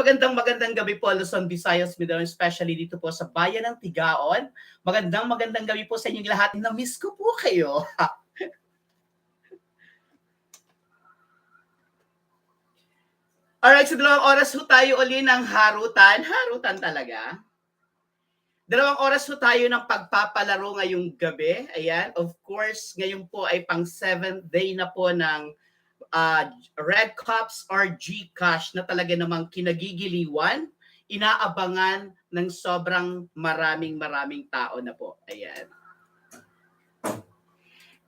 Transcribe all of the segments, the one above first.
Magandang gabi po, Luzon, Visayas, Mindanao, especially dito po sa bayan ng Tigaon. Magandang gabi po sa inyong lahat. Na-miss ko po kayo. Alright, so 2 oras ho tayo uli ng harutan. Harutan talaga. 2 oras ho tayo ng pagpapalaro ngayong gabi. Ayan, of course, ngayon po ay pang 7th day na po ng Red Cups or GCash na talaga namang kinagigiliwan, inaabangan ng sobrang maraming tao na po. Ayan.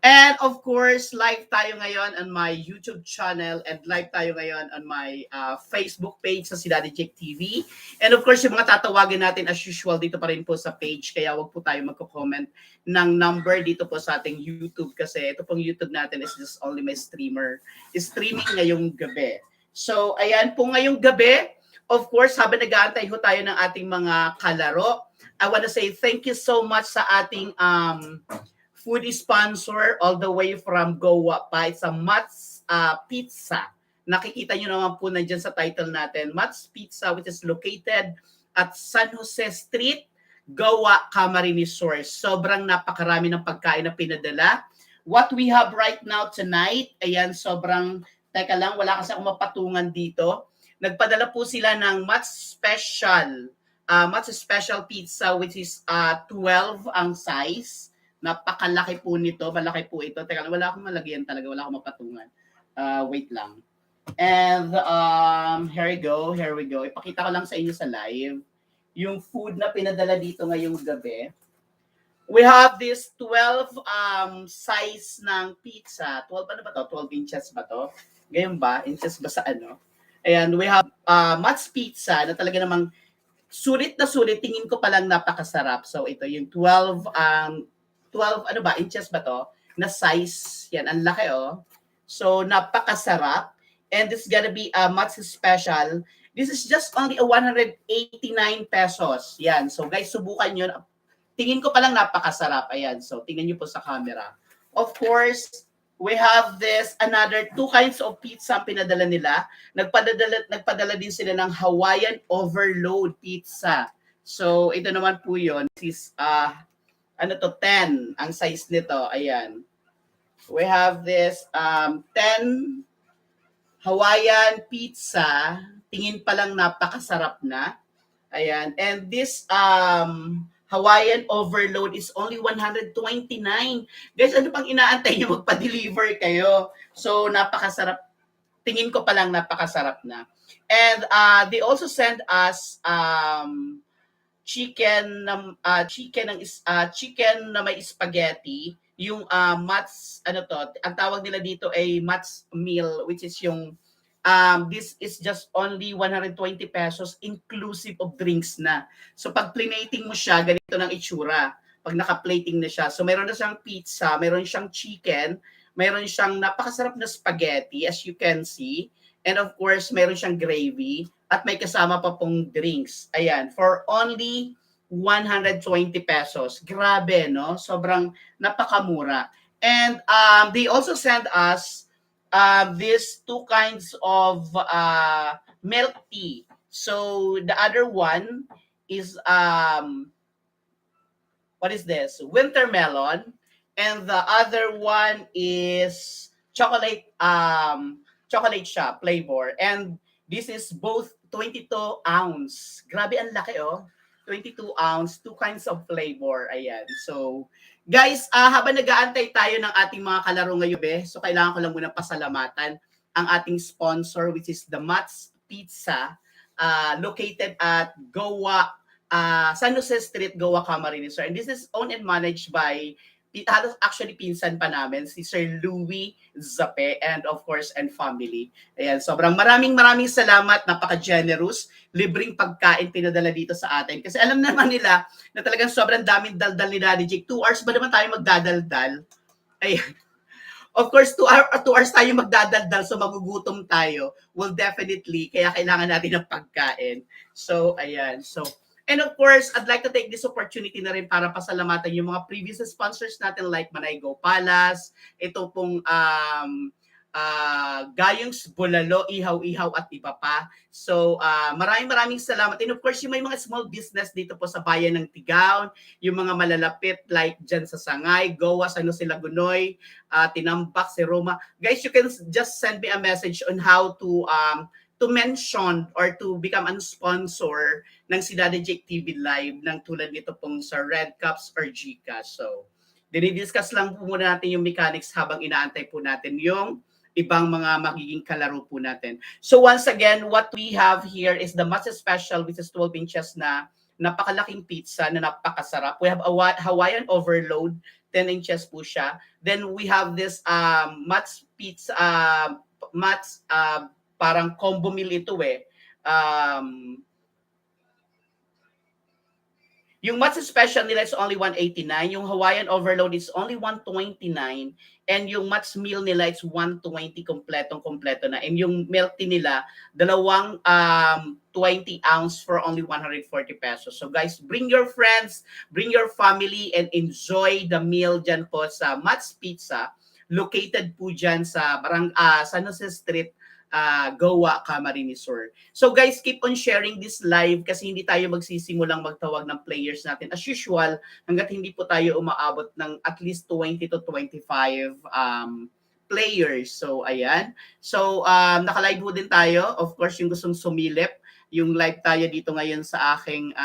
And of course, live tayo ngayon on my YouTube channel and live tayo ngayon on my Facebook page sa si Daddy Jake TV. And of course, yung mga tatawagin natin as usual dito pa rin po sa page. Kaya wag po tayo magko-comment ng number dito po sa ating YouTube kasi ito pong YouTube natin is just only my streaming ngayong gabi. So, ayan po ngayong gabi. Of course, habang nag-aantay ho tayo ng ating mga kalaro, I want to say thank you so much sa ating food sponsor all the way from Goa pa. It's a Mats Pizza. Nakikita nyo naman po nandiyan sa title natin. Mats Pizza, which is located at San Jose Street, Goa, Camarines Sur. Sobrang napakarami ng pagkain na pinadala. What we have right now tonight, ayan, sobrang, teka lang, wala kasi akong mapatungan dito. Nagpadala po sila ng Mats Special Pizza, which is 12 ang size. Napakalaki po nito, malaki po ito. Teka lang, wala akong malagyan talaga, wala akong mapatungan. Wait lang. And here we go. Ipakita ko lang sa inyo sa live yung food na pinadala dito ngayong gabi. We have this 12 size ng pizza. 12 ano ba to? 12 inches ba to? Ganyan ba? Inches ba sa ano? Ayan, we have Mats Pizza na talaga namang sulit na sulit. Tingin ko palang napakasarap. So ito yung 12 ano ba, inches ba to? Na size. Yan, ang laki oh. So, napakasarap. And this is gonna be a Mats Special. This is just only a 189 pesos. Yan. So, guys, subukan nyo. Tingin ko palang napakasarap. Ayan. So, tingnan nyo po sa camera. Of course, we have this, another 2 kinds of pizza ang pinadala nila. Nagpadala din sila ng Hawaiian Overload Pizza. So, ito naman po yun. This is, 10 ang size nito. Ayan. We have this 10 Hawaiian pizza. Tingin pa lang napakasarap na. Ayan. And this Hawaiian Overload is only 129. Guys, ano pang inaantay nyo? Magpa-deliver kayo. So, napakasarap. Tingin ko pa lang napakasarap na. And they also send us chicken na may spaghetti, yung Mats ang tawag nila dito ay Mats meal, which is yung this is just only 120 pesos inclusive of drinks na. So pag plating mo siya, ganito ng itsura. Pag naka-plating na siya. So meron na siyang pizza, meron siyang chicken, meron siyang napakasarap na spaghetti as you can see. And of course, meron siyang gravy at may kasama pa pong drinks. Ayan, for only 120 pesos. Grabe, no? Sobrang napakamura. And they also send us these 2 kinds of milk tea. So the other one is what is this? Winter melon. And the other one is chocolate shop flavor. And this is both 22 ounce. Grabe, ang laki oh. 22 ounce, 2 kinds of flavor. Ayan. So, guys, habang nag-aantay tayo ng ating mga kalaro ngayon, so kailangan ko lang muna pasalamatan ang ating sponsor, which is the Mats Pizza, located at Goa, San Jose Street, Goa, Camarines Sur. And this is owned and managed by actually pinsan pa namin, si Sir Louie Zape and of course, and family. Ayan, sobrang maraming salamat, napaka-generous, libreng pagkain pinadala dito sa atin. Kasi alam naman nila na talagang sobrang daming daldal ni Daddy Jake. 2 hours ba naman tayo magdadaldal? Ayan. Of course, 2 hours tayo magdadaldal, so magugutom tayo. Well, definitely, kaya kailangan natin ng pagkain. So, ayan. So, and of course, I'd like to take this opportunity na rin para pasalamatan yung mga previous sponsors natin like Manaygo Palace, ito pong Gayongs Bulalo, Ihaw-Ihaw at iba pa. So maraming salamat. And of course, yung may mga small business dito po sa bayan ng Tigaon, yung mga malalapit like dyan sa Sangay, Goa, San Jose Lagunoy, Tinambak, si Roma. Guys, you can just send me a message on how to mention or to become a sponsor ng si Daddy Jake TV Live ng tulad nito pong sa Red Cups or Gcash. So, dinidiscuss lang po muna natin yung mechanics habang inaantay po natin yung ibang mga magiging kalaro po natin. So once again, what we have here is the mas special, which is 12 inches na napakalaking pizza na napakasarap. We have a Hawaiian overload, 10 inches po siya. Then we have this Mats pizza, Mats parang combo meal ito eh. Yung Mats Special nila is only 189. Yung Hawaiian Overload is only 129. And yung Mats Meal nila is 120 kompletong-kompleto na. And yung milk tea nila, dalawang 20 ounce for only 140 pesos. So guys, bring your friends, bring your family, and enjoy the meal dyan po sa Mats Pizza. Located po dyan sa San Jose Street, Goa, Camarines Sur. So guys, keep on sharing this live kasi hindi tayo magsisimulang magtawag ng players natin. As usual, hanggat hindi po tayo umaabot ng at least 20 to 25 players. So ayan. So naka-live po din tayo. Of course, yung gustong sumilip, yung live tayo dito ngayon sa aking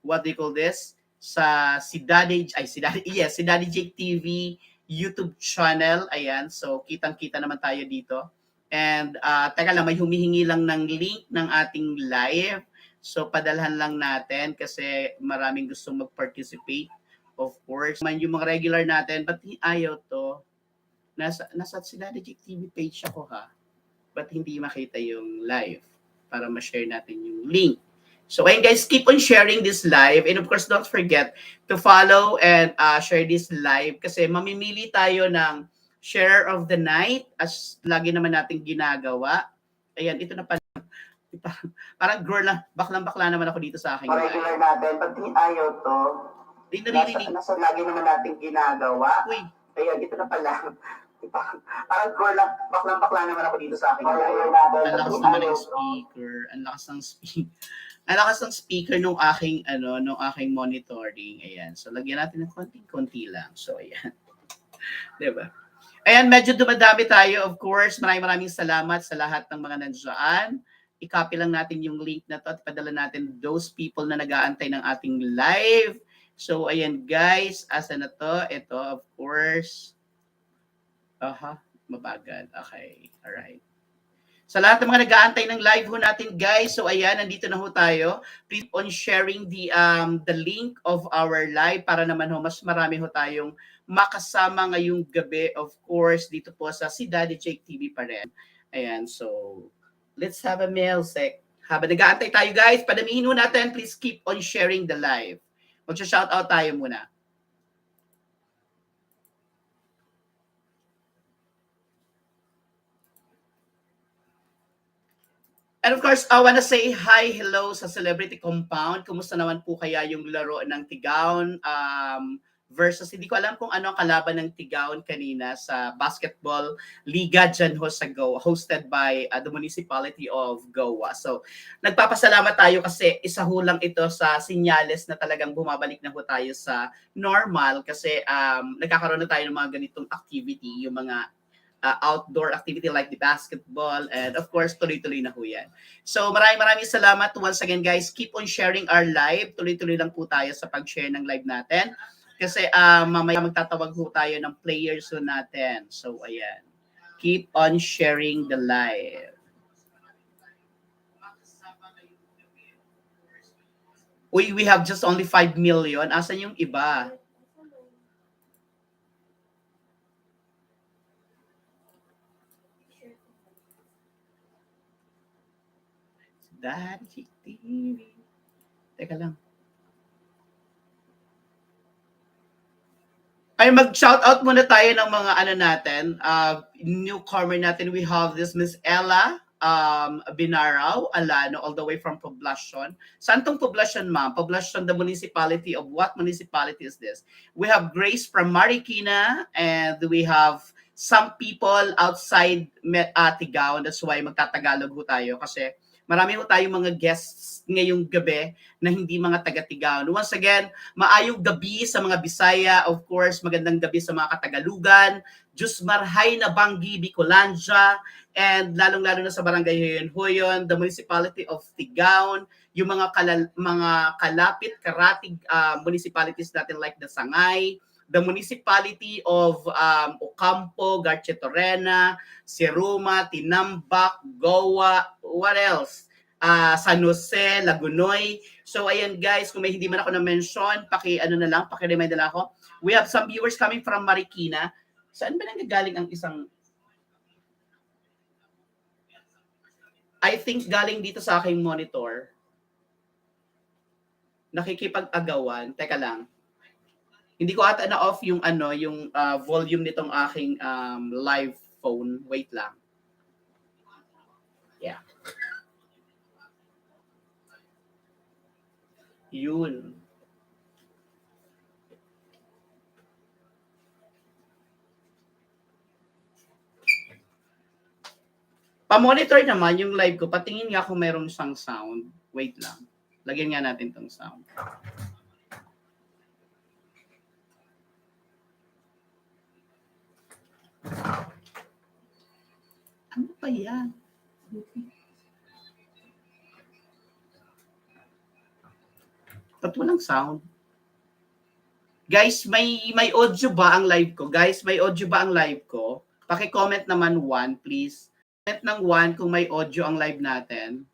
what do you call this? Si Daddy Jake TV YouTube channel. Ayan. So kitang-kita naman tayo dito. And teka lang, may humihingi lang ng link ng ating live. So padalhan lang natin kasi maraming gustong mag-participate. Of course, man yung mga regular natin, but ayaw to. Nasa si Daddy Jake TV page ako ha. But hindi makita yung live para ma-share natin yung link. So ayun guys, keep on sharing this live. And of course, don't forget to follow and share this live kasi mamimili tayo ng share of the night as lagi naman nating ginagawa. Ayan, ito na pala. Parang girl lang, baklang-bakla naman ako dito sa akin. Regular natin, pag ayaw to, di naririnig. Nasa lagi naman nating ginagawa. Uy. Ayan, ito na pala. Parang girl lang, baklang-bakla naman ako dito sa akin. Ang lakas naman ng speaker. Ang lakas ng speaker nung aking monitoring. Ayan. So lagyan natin ng konti lang. So ayan. 'Di ba? Ayan, medyo dumadami tayo, of course. Maraming salamat sa lahat ng mga nandiyan. I-copy lang natin yung link na to at padala natin those people na nag-aantay ng ating live. So, ayan guys, asa na to? Ito, of course. Mabagal. Okay, alright. Sa lahat ng mga nag-aantay ng live ho natin guys, so ayan, nandito na ho tayo. Please on sharing the link of our live para naman ho mas marami ho tayong makasama ngayong gabi, of course, dito po sa si Daddy Jake TV pa rin. Ayan, so let's have a music. Habang nag-aantay tayo guys, padamihin ho natin, please keep on sharing the live. Mag-shoutout tayo muna. And of course, I wanna say hi, hello sa Celebrity Compound. Kumusta naman po kaya yung laro ng Tigaon versus, hindi ko alam kung ano ang kalaban ng Tigaon kanina sa basketball liga dyan ho sa Goa, hosted by the municipality of Goa. So, nagpapasalamat tayo kasi isa ho lang ito sa sinyales na talagang bumabalik na ho tayo sa normal kasi nagkakaroon na tayo ng mga ganitong activity, yung mga outdoor activity like the basketball, and of course tuloy-tuloy na ho yan. So maraming salamat once again guys. Keep on sharing our live. Tuloy-tuloy lang po tayo sa pag-share ng live natin kasi mamaya magtatawag ho tayo ng players ho natin. So ayan, keep on sharing the live. We have just only 5 million. Asan yung iba? Daddy Jake TV. Teka lang. Ay, mag-shoutout muna tayo ng mga natin, newcomer natin. We have this Miss Ella Binaraw Alano, all the way from Poblacion. Saan tong Poblacion, ma'am? Poblacion, the municipality of what municipality is this? We have Grace from Marikina, and we have some people outside Tigao. That's why magtatagalog ho tayo kasi marami ho tayong mga guests ngayong gabi na hindi mga taga-Tigao. Once again, maayong gabi sa mga Bisaya. Of course, magandang gabi sa mga Katagalugan. Diyos Marhay na Banggi, Bicolandia, and lalong-lalo na sa Barangay Hoyon, the Municipality of Tigao, yung mga kalapit, karatig municipalities natin like the Sangay, the Municipality of Ocampo, Garcetorena, Siruma, Tinambak, Goa, what else? San Jose, Lagunoy. So ayan guys, kung may hindi man ako na-mention, paki-remind na lang ako. We have some viewers coming from Marikina. Saan ba nanggagaling ang isang... I think galing dito sa aking monitor. Nakikipag-agawan. Teka lang. Hindi ko ata na-off yung volume nitong aking live phone. Wait lang. Yeah. Yun. Pa-monitor naman yung live ko. Patingin nga kung mayroong isang sound. Wait lang. Lagyan nga natin tong sound. Ano pa yan? Ba't walang sound? Guys, may audio ba ang live ko? Guys, may audio ba ang live ko? Paki-comment naman 1, please. Comment ng 1 kung may audio ang live natin.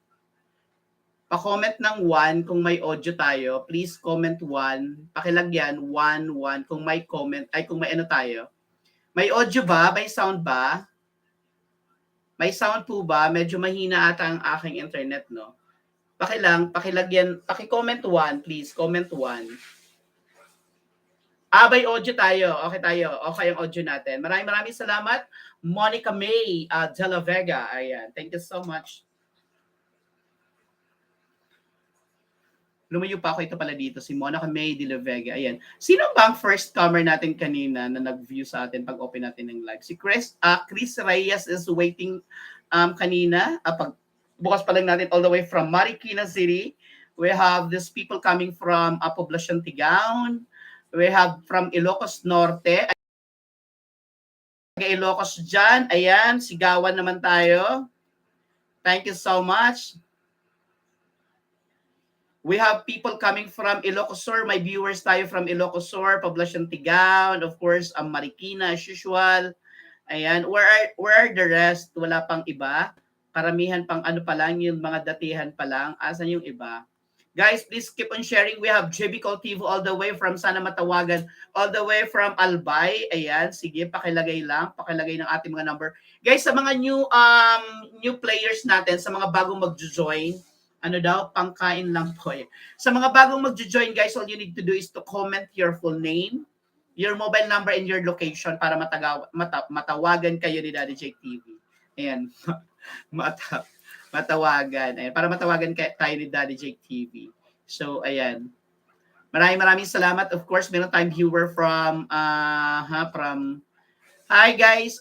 Pa-comment ng 1 kung may audio tayo. Please comment 1. Pakilagyan 1 kung may comment kung may ano tayo. May audio ba? May sound ba? May sound po ba? Medyo mahina ata ang aking internet, no? Pakilagyan, paki-comment 1, please. Comment 1. May audio tayo. Okay tayo. Okay ang audio natin. Maraming salamat. Monica May de la Vega. Ayan. Thank you so much. Lumayo pa ako, ito pala dito. Si Monica May de la Vega. Ayan. Sino ba ang first comer natin kanina na nag-view sa atin pag open natin ng live? Si Chris Reyes is waiting kanina. Bukas pa lang natin all the way from Marikina City. We have these people coming from Poblacion Tigao. We have from Ilocos Norte. Ilocos dyan. Ayan, sigawan naman tayo. Thank you so much. We have people coming from Ilocos Sur. May viewers tayo from Ilocos Sur, Poblacion Tigao, and of course, Marikina as usual. Ayan, where are the rest? Wala pang iba. Karamihan pang ano pa lang, yung mga datihan pa lang. Asan yung iba? Guys, please keep on sharing. We have JB Cultivo all the way from Sana Matawagan, all the way from Albay. Ayan, sige, pakilagay ng ating mga number. Guys, sa mga new players natin, sa mga bagong magjo-join, pangkain lang po eh. Sa mga bagong magjo-join, guys, all you need to do is to comment your full name, your mobile number, and your location para matawagan kayo ni Daddy Jake TV. Ayan. Matawagan. Ayan, para matawagan tayo ni Daddy Jake TV. So, ayan. Maraming salamat. Of course, meron tayong viewer from Hi guys.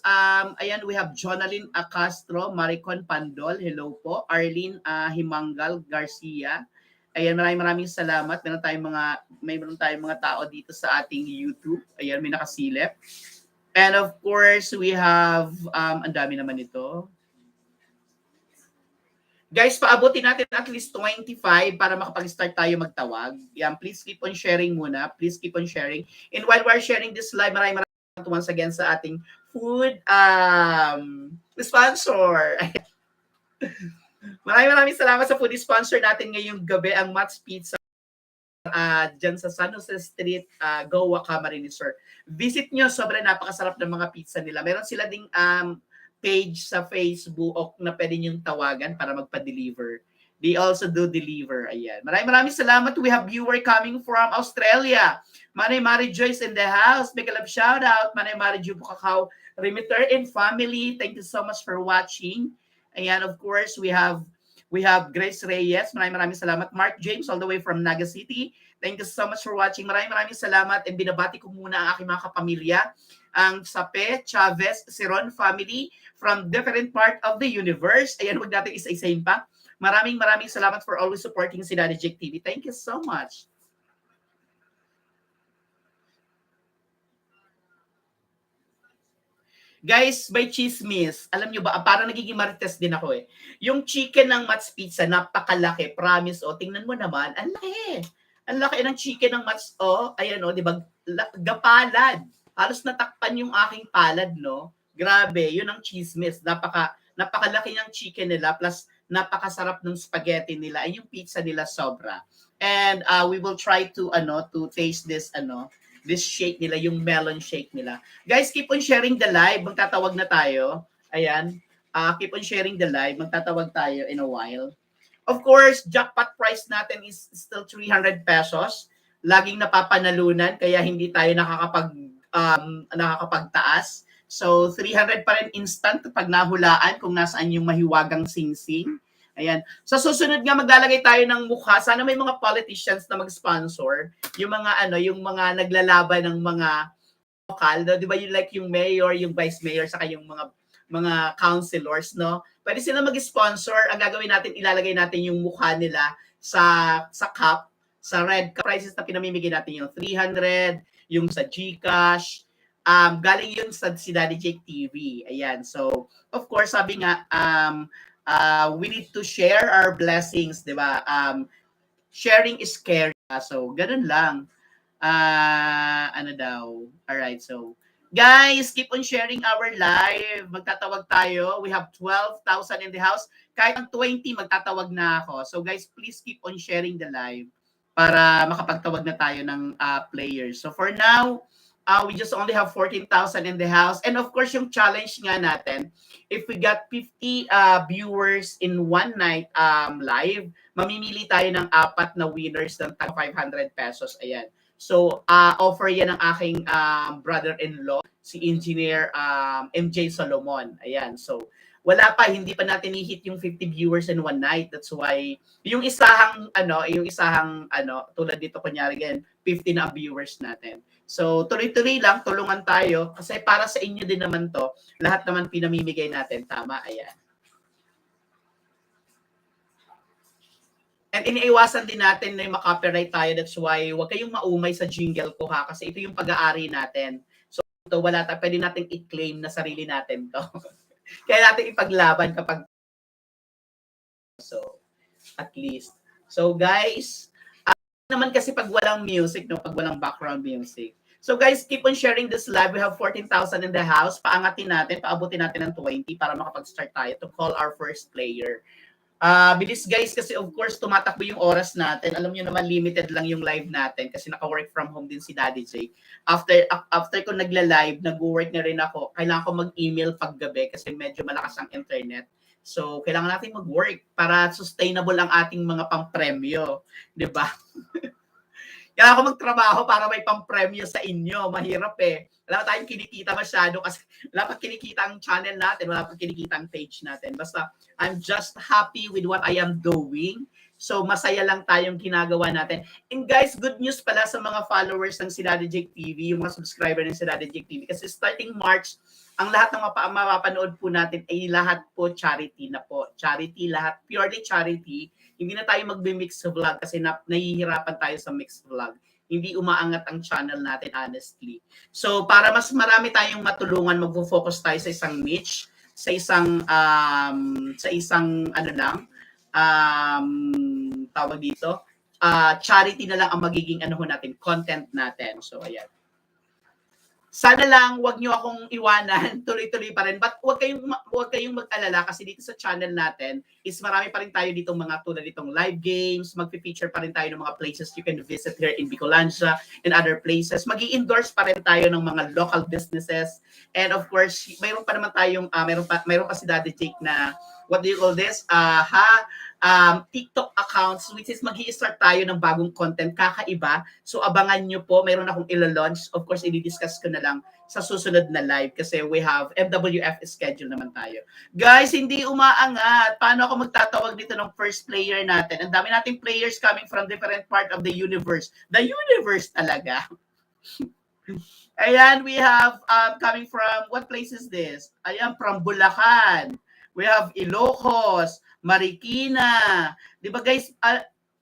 Ayan, we have Jonalyn Castro, Maricon Pandol. Hello po. Arlene Himangal Garcia. Ayan, maraming salamat. Meron tayong mga tao dito sa ating YouTube. Ayan, may nakasilip. And of course, we have ang dami naman ito. Guys, paabutin natin at least 25 para makapag-start tayo magtawag. Yan, please keep on sharing muna. Please keep on sharing. And while we're sharing this live, maraming once again sa ating food sponsor. Maraming salamat sa food sponsor natin ngayong gabi, ang Matt's Pizza dyan sa San Jose Street, Goa, Camarines Sur. Visit nyo, sobrang napakasarap ng mga pizza nila. Meron sila ding page sa Facebook na pwede niyong tawagan para magpa-deliver. They also do deliver. Ayan. Maraming salamat. We have viewer coming from Australia. Manay Mari Joyce in the house. Big love shout out. Manay Mari Jupo Kakao Remitter and family. Thank you so much for watching. Ayan, of course, we have We have Grace Reyes. Maraming salamat. Mark James all the way from Naga City. Thank you so much for watching. Maraming salamat. And binabati ko muna ang aking mga kapamilya. Ang Sape, Chavez, Siron family from different part of the universe. Ayan, huwag natin isa-isahin pa. Maraming salamat for always supporting si Daddy Jake TV. Thank you so much. Guys, by chismis, alam nyo ba, parang nagiging marites din ako eh. Yung chicken ng Mats Pizza, napakalaki. Promise, oh, tingnan mo naman, ang laki. Ang laki ng chicken ng Mats, oh, ayan, oh, di ba, gapalad. Halos natakpan yung aking palad, no? Grabe, yun ang chismis. Napakalaki ng chicken nila, plus napakasarap ng spaghetti nila. Ay, yung pizza nila sobra. And we will try to taste this shake nila, yung melon shake nila. Guys, keep on sharing the live. Magtatawag na tayo. Ayan. Keep on sharing the live. Magtatawag tayo in a while. Of course, jackpot price natin is still 300 pesos. Laging napapanalunan, kaya hindi tayo nakakapagtaas. So, 300 pa rin instant pag nahulaan kung nasaan yung mahiwagang singsing. Ayan. Sa susunod nga maglalagay tayo ng mukha. Sana may mga politicians na mag-sponsor. Yung mga naglalaban ng mga lokal, no? 'Di ba? Yung like yung mayor, yung vice mayor, saka yung mga councilors, no? Pwede sila mag-sponsor. Ang gagawin natin, ilalagay natin yung mukha nila sa cup, sa red cup. Prices na pinamimigay natin yung 300, yung sa GCash. Galing yun sa si Daddy Jake TV. Ayan. So, of course, sabi nga we need to share our blessings, di ba? Sharing is caring. So, ganun lang. Alright, so, guys, keep on sharing our live. Magtatawag tayo. We have 12,000 in the house. Kahit ang 20, magtatawag na ako. So, guys, please keep on sharing the live para makapagtawag na tayo ng players. So, for now, we just only have 14,000 in the house. And of course, yung challenge nga natin, if we got 50 viewers in one night live, mamimili tayo ng 4 na winners ng 500 pesos. Ayan. So, offer yan ng aking brother-in-law, si Engineer MJ Solomon. Ayan. So, wala pa, hindi pa natin i-hit yung 50 viewers in one night. That's why, yung isahang tulad dito, kunyari again, 50 na viewers natin. So, tuloy-tuloy lang, tulungan tayo. Kasi para sa inyo din naman to, lahat naman pinamimigay natin. Tama, ayan. And iniiwasan din natin na makopyright tayo. That's why, huwag kayong maumay sa jingle ko ha. Kasi ito yung pag-aari natin. So, ito, pwede natin i-claim na sarili natin to. Kaya natin ipaglaban kapag so, at least. So, guys, naman kasi pag walang music, no, pag walang background music. So guys, keep on sharing this live. We have 14,000 in the house. Paangatin natin, paabutin natin ng 20 para makapag-start tayo to call our first player. Bilis guys kasi of course tumatakbo yung oras natin. Alam niyo naman limited lang yung live natin kasi naka-work from home din si Daddy Jake. After ko nagla-live, nag-work na rin ako. Kailangan ko mag-email paggabi kasi medyo malakas ang internet. So, kailangan natin mag-work para sustainable ang ating mga pang-premyo. 'Di ba? Kailangan ko magtrabaho para may pang-premyo sa inyo. Mahirap eh. Wala tayong kinikita masyado kasi wala pa kinikita ang channel natin, wala pa kinikita ang page natin. Basta, I'm just happy with what I am doing. So, masaya lang tayong ginagawa natin. And guys, good news pala sa mga followers ng si Daddy Jake TV, yung mga subscriber ng si Daddy Jake TV. Kasi starting March, ang lahat ng mapapanood po natin ay lahat po charity na po. Charity, lahat. Purely charity. Hindi na tayo magbe-mix vlog kasi nahihirapan tayo sa mix vlog. Hindi umaangat ang channel natin, honestly. So, para mas marami tayong matulungan, magfo-focus tayo sa isang niche, sa isang tawag dito, charity na lang ang magiging natin, content natin. So, ayan. Sana lang wag niyo akong iwanan, tuloy-tuloy pa rin. But wag kayong mag-alala kasi dito sa channel natin is marami pa rin tayo ditong mga tulad ditong live games, magfi-feature pa rin tayo ng mga places you can visit here in Bicolandia and other places. Magi-endorse pa rin tayo ng mga local businesses. And of course, mayroon pa naman tayong mayroon pa si Daddy Jake na what do you call this? TikTok accounts, which is mag-i-start tayo ng bagong content, kakaiba. So abangan nyo po, mayroon akong ilo-launch. Of course, i-discuss ko na lang sa susunod na live kasi we have FWF schedule naman tayo. Guys, hindi umaangat. Paano ako magtatawag dito ng first player natin? Ang dami nating players coming from different part of the universe. The universe talaga. Ayan, we have coming from, what place is this? Ayan, from Bulacan. We have Ilocos, Marikina. Di ba guys,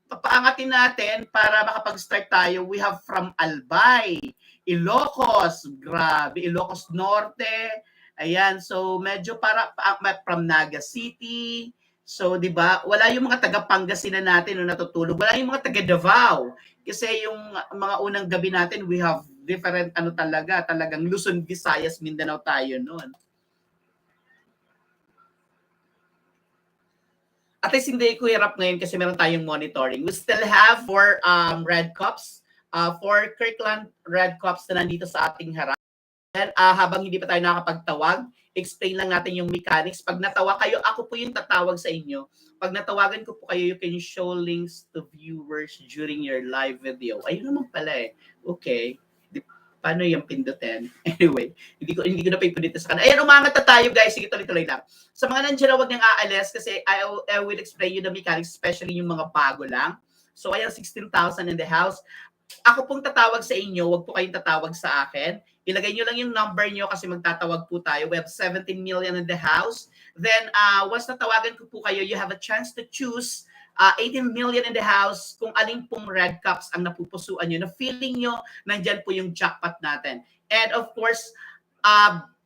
papaangatin natin para makapag-start tayo. We have from Albay, Ilocos, grabe, Ilocos Norte. Ayan, so medyo para from Naga City. So, di ba, wala yung mga taga Pangasinan natin no natutulog. Wala yung mga taga Davao. Kasi yung mga unang gabi natin, we have different talagang Luzon, Visayas, Mindanao tayo noon. At least hindi ko hirap ngayon kasi meron tayong monitoring. We still have 4 Red Cups, 4 Kirkland Red Cups na nandito sa ating harap. And habang hindi pa tayo nakakapagtawag, explain lang natin yung mechanics. Pag natawa kayo, ako po yung tatawag sa inyo. Pag natawagan ko po kayo, you can show links to viewers during your live video. Ayun naman pala eh. Okay. Paano yung pindutin? Anyway, hindi ko na pipindutin sa kanila. Ayan, umangat na tayo guys. Sige, tuloy-tuloy lang. Sa mga nandiyan, huwag niyang aalis kasi I will explain you the mechanics, especially yung mga bago lang. So, ayan, 16,000 in the house. Ako pong tatawag sa inyo, wag po kayong tatawag sa akin. Ilagay nyo lang yung number nyo kasi magtatawag po tayo. We have 17 million in the house. Then, once natawagan ko po kayo, you have a chance to choose 18 million in the house kung aling pong red cups ang napupusuan nyo, na feeling nyo nandyan po yung jackpot natin. And of course,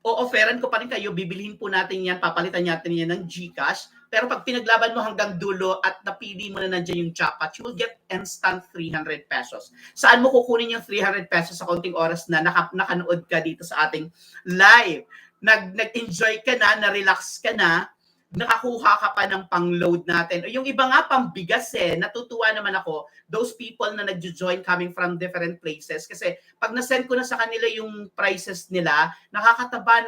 o-offeran ko pa rin kayo, bibilihin po natin yan, papalitan natin yan ng GCash. Pero pag pinaglaban mo hanggang dulo at napili mo na nandiyan yung jackpot, you will get instant 300 pesos. Saan mo kukunin yung 300 pesos sa konting oras na nakanood ka dito sa ating live? Nag-enjoy ka na, na-relax ka na, nakakuha ka pa ng pang-load natin. O yung iba nga pang-bigas eh. Natutuwa naman ako, those people na nag-join coming from different places. Kasi pag na-send ko na sa kanila yung prices nila, nakakataba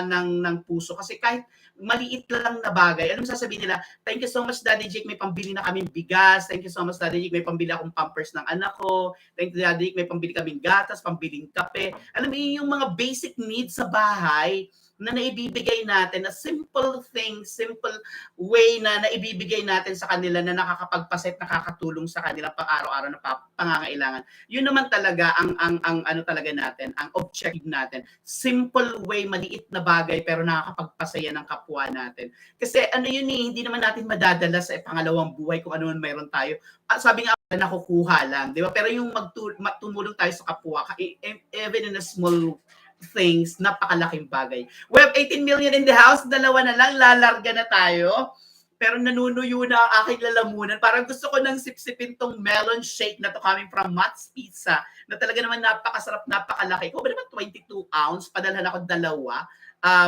ng puso. Kasi kahit maliit lang na bagay, anong sasabihin nila? Thank you so much, Daddy Jake, may pambili na kaming bigas. Thank you so much, Daddy Jake, may pambili akong pampers ng anak ko. Thank you, Daddy Jake, may pambili kaming gatas, pambiling kape. Alam mo yung mga basic needs sa bahay, na naibibigay natin, na simple thing, simple way na naibibigay natin sa kanila na nakakapagpaset, nakakatulong sa kanila pang araw-araw na pangangailangan. Yun naman talaga ang ano talaga natin, ang objective natin. Simple way, maliit na bagay pero nakakapagpasaya ng kapwa natin. Kasi ano yun eh, hindi naman natin madadala sa pangalawang buhay kung ano man mayroon tayo. Sabi nga nakukuha lang, di ba? Pero yung tumulong tayo sa kapwa, even in a small things, napakalaking bagay. We have 18 million in the house, dalawa na lang, lalarga na tayo. Pero nanunuyo na ang aking lalamunan. Parang gusto ko nang sipsipin tong melon shake na to coming from Matt's Pizza, na talaga naman napakasarap, napakalaki. Kung ba naman 22 ounce, padalhan ako dalawa,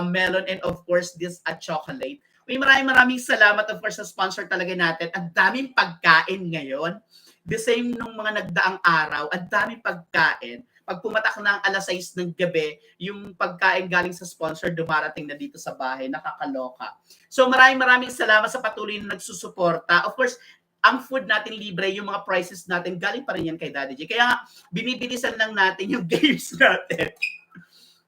melon and of course this chocolate. May maraming salamat of course sa sponsor talaga natin. Ang daming pagkain ngayon. The same nung mga nagdaang araw, ang daming pagkain. Pag pumatak na ang alas 6 ng gabi, yung pagkain galing sa sponsor dumarating na dito sa bahay, nakakaloka. So maraming salamat sa patuloy na nagsusuporta. Of course, ang food natin libre, yung mga prices natin, galing pa rin yan kay Daddy J. Kaya nga, binibilisan lang natin yung games natin.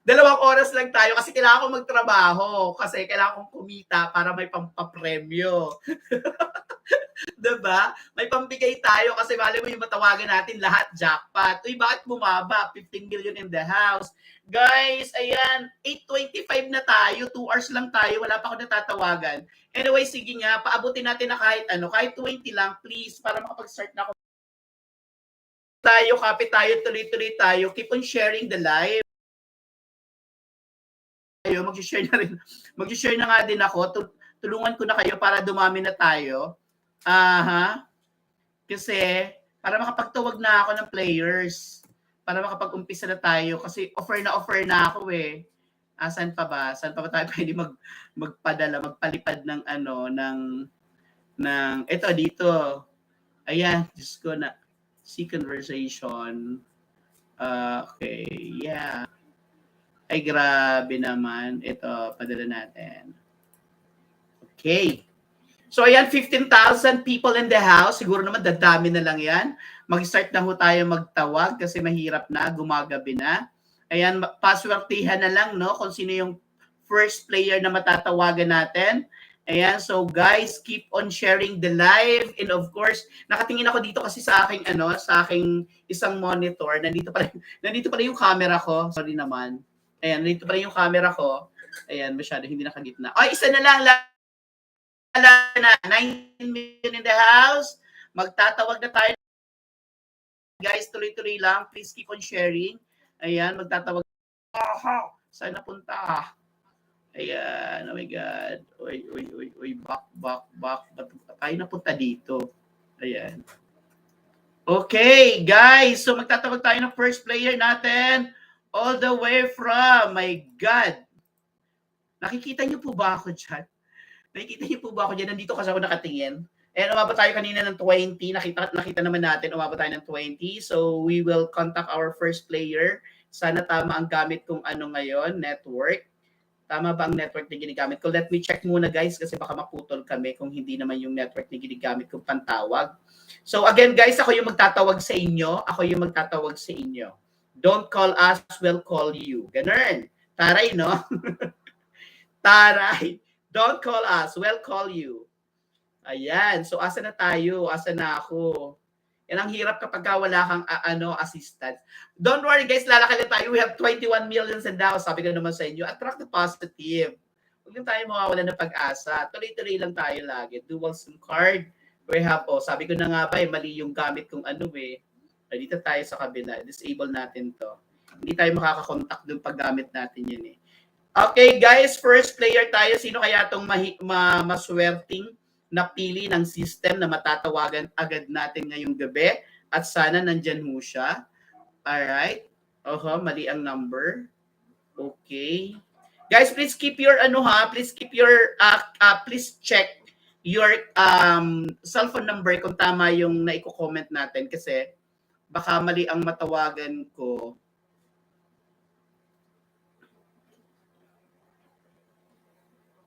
2 oras lang tayo kasi kailangan kong magtrabaho, kasi kailangan kong kumita para may pampapremyo. Diba? May pambigay tayo kasi mali mo yung matawagan natin lahat jackpot. Uy, bakit bumaba? 15 million in the house. Guys, ayan, 8:25 na tayo. 2 hours lang tayo. Wala pa ako natatawagan. Anyway, sige nga, paabutin natin na kahit 20 lang, please, para makapag-start na ako. Tayo, copy tayo, tuloy-tuloy tayo. Keep on sharing the live. Mag-share na nga din ako. Tulungan ko na kayo para dumami na tayo. Kasi para makapagtawag na ako ng players, para makapag-umpisa na tayo kasi offer na ako eh. Saan pa ba tayo pwede magpadala, magpalipad ng ito dito. Ayan, Diyos ko na see conversation. Okay, yeah. Ay, grabe naman. Ito, padala natin. Okay. So ayan, 15,000 people in the house. Siguro naman dadami na lang yan. Mag-start na ho tayo magtawag kasi mahirap na, gumagabi na. Ayan, paswertihan na lang, no? Kung sino yung first player na matatawagan natin. Ayan, so guys, keep on sharing the live. And of course, nakatingin ako dito kasi sa aking sa aking isang monitor. Nandito pala yung camera ko. Sorry naman. Ayan, nandito pala yung camera ko. Ayan, masyado hindi nakagitna. Ay, isa na lang. Na 9 million in the house. Magtatawag na tayo. Guys, tuloy-tuloy lang. Please keep on sharing. Ayan, magtatawag. Saan napunta? Ayan, oh my God. Uy, back. Tayo napunta dito. Ayan. Okay, guys. So, magtatawag tayo ng first player natin. All the way from, my God. Nakikita niyo po ba ako dyan? Nakikita niyo po ba ako dyan? Nandito kasi ako nakatingin. And umabot tayo kanina ng 20. Nakita naman natin, umabot tayo ng 20. So, we will contact our first player. Sana tama ang gamit kong ngayon, network. Tama ba ang network na ginagamit ko? Let me check muna guys kasi baka maputol kami kung hindi naman yung network na ginagamit kong pantawag. So again guys, ako yung magtatawag sa inyo. Ako yung magtatawag sa inyo. Don't call us, we'll call you. Ganun. Taray, no? Taray. Don't call us, we'll call you. Ayan. So asa na tayo? Asa na ako? Yan ang hirap kapag wala kang assistant. Don't worry guys, lalaki na tayo. We have 21 million in the house. Sabi ko naman sa inyo, attract the positive. Huwag lang tayo mawawala ng pag-asa. Tuloy-tuloy lang tayo lagi. Dual SIM card. We have, sabi ko na nga ba, mali yung gamit kong Dito tayo sa kabila. Disable natin to. Hindi tayo makakakontakt dun pag gamit natin yun eh. Okay guys, first player tayo. Sino kaya itong maswerting napili ng system na matatawagan agad natin ngayong gabi at sana nandyan ho siya. Alright. Mali ang number. Okay. Guys, please keep your please keep your please check your cellphone number kung tama yung naiko-comment natin kasi baka mali ang matawagan ko.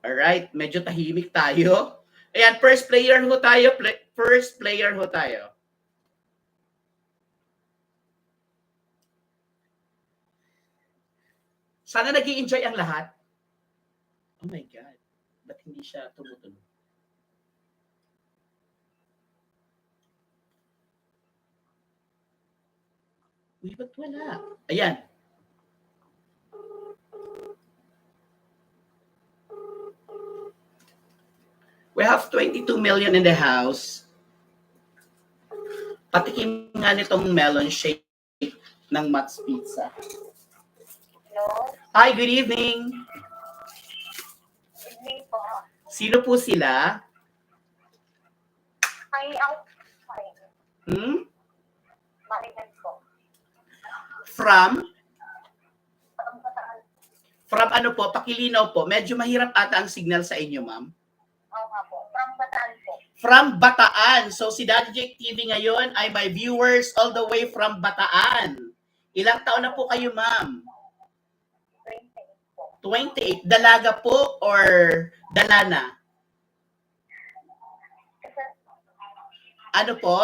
Alright, medyo tahimik tayo. Ayan, first player ho tayo. First player ho tayo. Sana nag-i-enjoy ang lahat. Oh my God. Ba't hindi siya tumutunog? Uy, ba't wala? Ayan. We have 22 million in the house. Patikim nga nitong melon shake ng Matt's Pizza. Hello? Hi, good evening. Good evening po. Sino po sila? Ay, ako. Marites po. From? Bataan. From ano po? Pakilinaw po. Medyo mahirap ata ang signal sa inyo, ma'am. Oo nga po. From Bataan po. From Bataan. So si Daddy Jake TV ngayon ay my viewers all the way from Bataan. Ilang taon na po kayo, ma'am? 28 po. 28. Dalaga po or dalana? Ano po?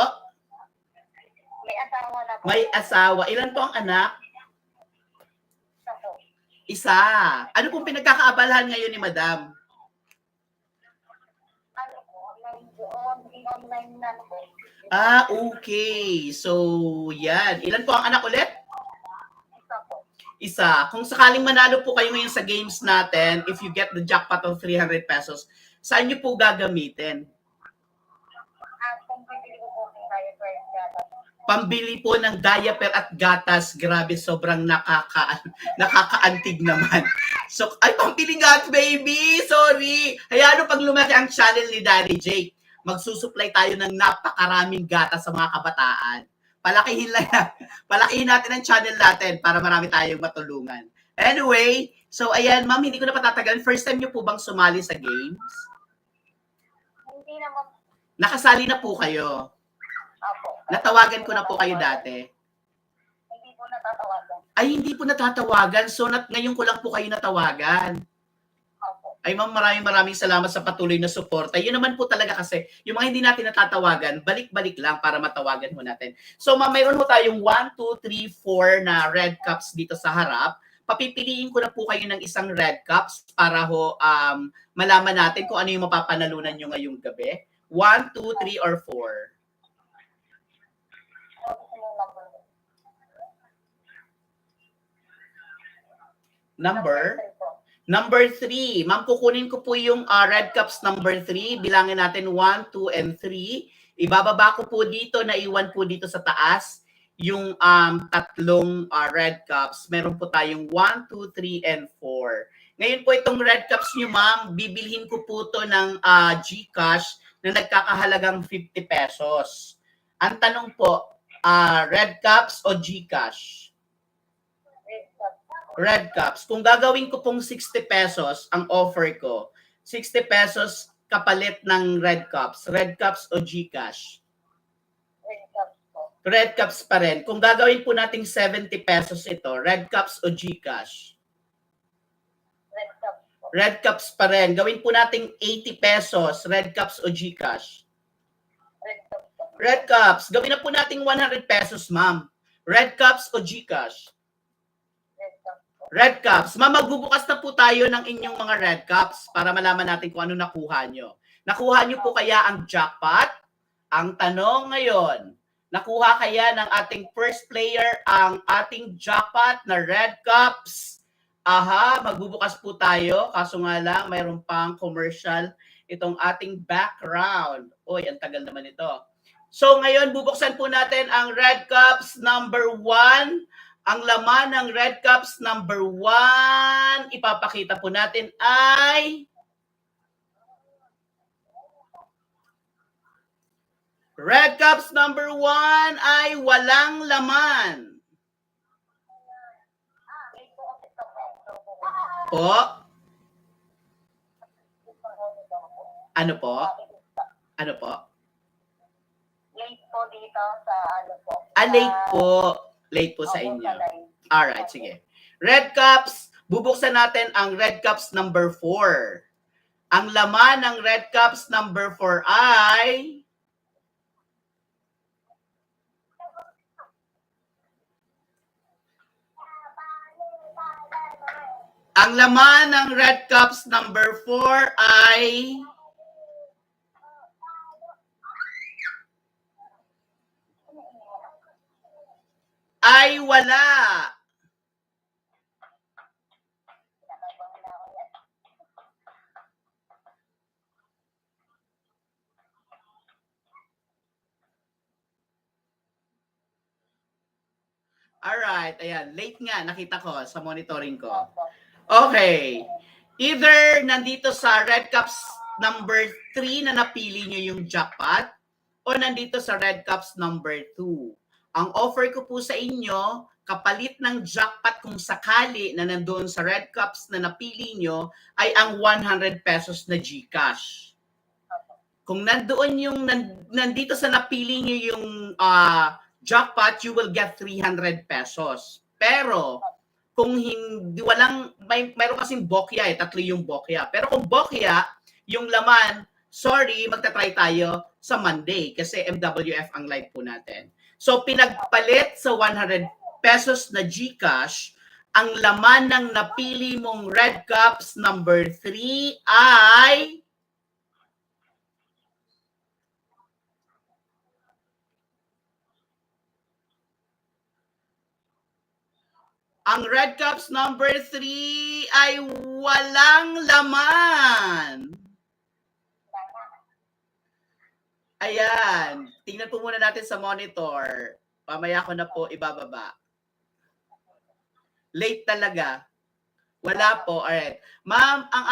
May asawa na po. May asawa. Ilan po ang anak? Isa po. Isa. Ano pong pinagkakaabalahan ngayon ni Madam? Ano po? Online na po. Okay. So, yan. Ilan po ang anak ulit? Isa po. Isa. Kung sakaling manalo po kayo ngayon sa games natin, if you get the jackpot of 300 pesos, saan nyo po gagamitin? Kung bibili ko po ng diaper and gatas. Pambili po ng diaper at gatas. Grabe, sobrang nakakaantig naman. So, ay, pambili gatas, baby! Sorry! Hayaan mo pag lumaki ang channel ni Daddy Jake, magsusupply tayo ng napakaraming gatas sa mga kabataan. Palakihin natin ang channel natin para marami tayong matulungan. Anyway, so ayan, ma'am, hindi ko na patatagalin. First time niyo po bang sumali sa games? Hindi naman. Nakasali na po kayo. Opo. Natawagan ko na po kayo dati. Hindi po natatawagan. Ay, hindi po natatawagan. So, ngayon ko lang po kayo natawagan. Opo. Ay ma'am, maraming salamat sa patuloy na suporta. Yun naman po talaga kasi, yung mga hindi natin natatawagan, balik-balik lang para matawagan ho natin. So ma'am, mayroon ho tayong 1, 2, 3, 4 na red cups dito sa harap. Papipiliin ko na po kayo ng isang red cups para ho malaman natin kung ano yung mapapanalunan nyo ngayong gabi. 1, 2, 3, or 4. Number? Number 3. Ma'am, kukunin ko po yung red cups number 3. Bilangin natin 1, 2, and 3. Ibababa ko po dito, naiwan po dito sa taas yung tatlong red cups. Meron po tayong 1, 2, 3, and 4. Ngayon po itong red cups nyo, ma'am, bibilhin ko po to ng GCash na nagkakahalagang 50 pesos. Ang tanong po, red cups o GCash? Red cups. Kung gagawin ko pong 60 pesos ang offer ko, 60 pesos kapalit ng red cups o GCash? Red cups po. Red cups pa rin. Kung gagawin po nating 70 pesos ito, red cups o GCash? Red cups po. Red cups pa rin. Gawin po nating 80 pesos, red cups o GCash? Red cups po. Red cups. Gawin na po nating 100 pesos, ma'am. Red cups o GCash? Red cups po. Red cups. Ma'am, magbubukas na po tayo ng inyong mga red cups para malaman natin kung ano nakuha nyo. Nakuha nyo po kaya ang jackpot? Ang tanong ngayon, nakuha kaya ng ating first player ang ating jackpot na red cups? Aha, magbubukas po tayo. Kaso nga lang, mayroon pang commercial itong ating background. Oy, ang tagal naman ito. So ngayon, bubuksan po natin ang red cups number 1. Ang laman ng red cups number 1, ipapakita po natin ay red cups number 1 ay walang laman. Po? Ano po? Ano po? Late po dito sa ano po. Late po. Late po sa inyo. Alright, sige. Red cups, bubuksan natin ang red cups number 4. Ang laman ng red cups number 4 ay ang laman ng red cups number 4 ay wala. Alright, ayan. Late nga, nakita ko sa monitoring ko. Okay. Either nandito sa red cups number 3 na napili nyo yung jackpot o nandito sa red cups number 2. Ang offer ko po sa inyo, kapalit ng jackpot kung sakali na nandoon sa red cups na napili nyo ay ang 100 pesos na GCash. Kung nandoon yung nandito sa napili nyo yung jackpot, you will get 300 pesos. Pero kung hindi mayroon kasing bokya tatlo yung bokya. Pero kung bokya, yung laman, sorry, magta-try tayo sa Monday kasi MWF ang live po natin. So pinagpalit sa 100 pesos na GCash, ang laman ng napili mong red cups number 3 ay ang red cups number 3 ay walang laman. Ayan. Tingnan po muna natin sa monitor. Mamaya ko na po ibababa. Late talaga. Wala po. Alright. Ma'am, ang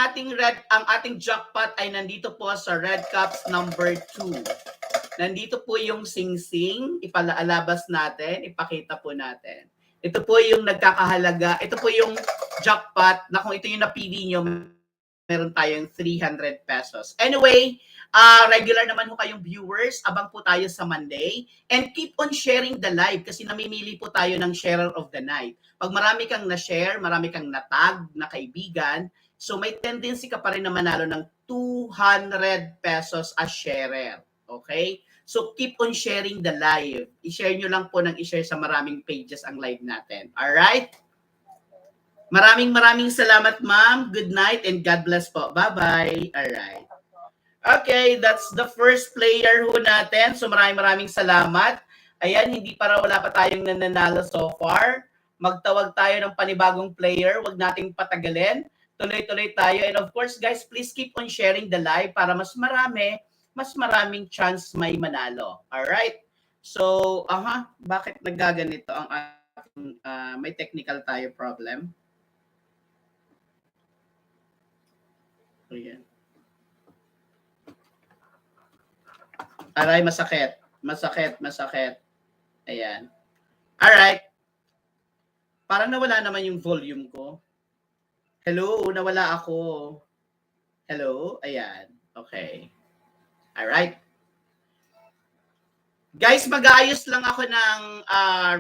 ating jackpot ay nandito po sa red cups number 2. Nandito po yung sing-sing. Ipalaalabas natin. Ipakita po natin. Ito po yung nagkakahalaga. Ito po yung jackpot na kung ito yung napili nyo, meron tayong 300 pesos. Anyway, regular naman ho kayong viewers. Abang po tayo sa Monday. And keep on sharing the live kasi namimili po tayo ng sharer of the night. Pag marami kang na-share, marami kang natag na kaibigan, So may tendency ka pa rin na manalo ng 200 pesos a sharer. Okay? So keep on sharing the live. I-share nyo lang po ng i-share sa maraming pages ang live natin. Alright? Maraming salamat, ma'am. Good night and God bless po. Bye-bye. Alright. Okay, that's the first player ho natin. So maraming salamat. Ayan, wala pa tayong nananalo so far. Magtawag tayo ng panibagong player. Huwag nating patagalin. Tuloy-tuloy tayo. And of course, guys, please keep on sharing the live para mas maraming chance may manalo. Alright? So, bakit nagaganito ang ating, may technical tayo problem? Ayan. Aray, masakit. Ayan. Alright. Parang nawala naman yung volume ko. Hello, nawala ako. Hello? Ayan. Okay. Alright. Guys, mag-aayos lang ako ng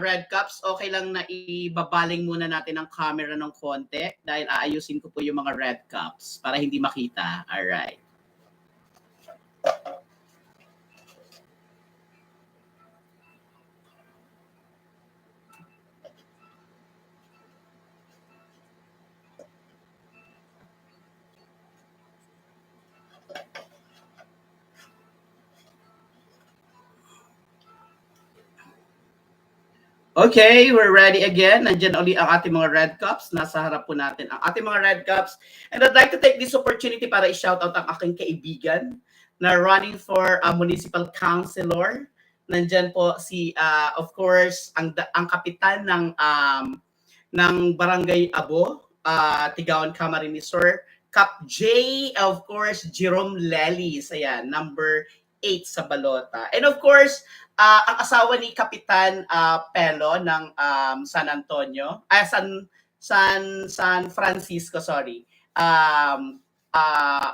red cups. Okay lang na ibabaling muna natin ang camera ng konti dahil aayusin ko po yung mga red cups para hindi makita. Alright. Okay, we're ready again. Nandiyan uli ang ating mga red cups. Nasa harap po natin ang ating mga red cups. And I'd like to take this opportunity para i-shoutout ang aking kaibigan na running for municipal councilor. Nandiyan po si, of course, ang kapitan ng Barangay Abo, Tigaon Camarines Sur, Cap J, of course, Jerome Lelis. Ayan, number 8 sa balota. And of course, ang asawa ni Kapitan Pelo ng San Antonio, San Francisco, sorry.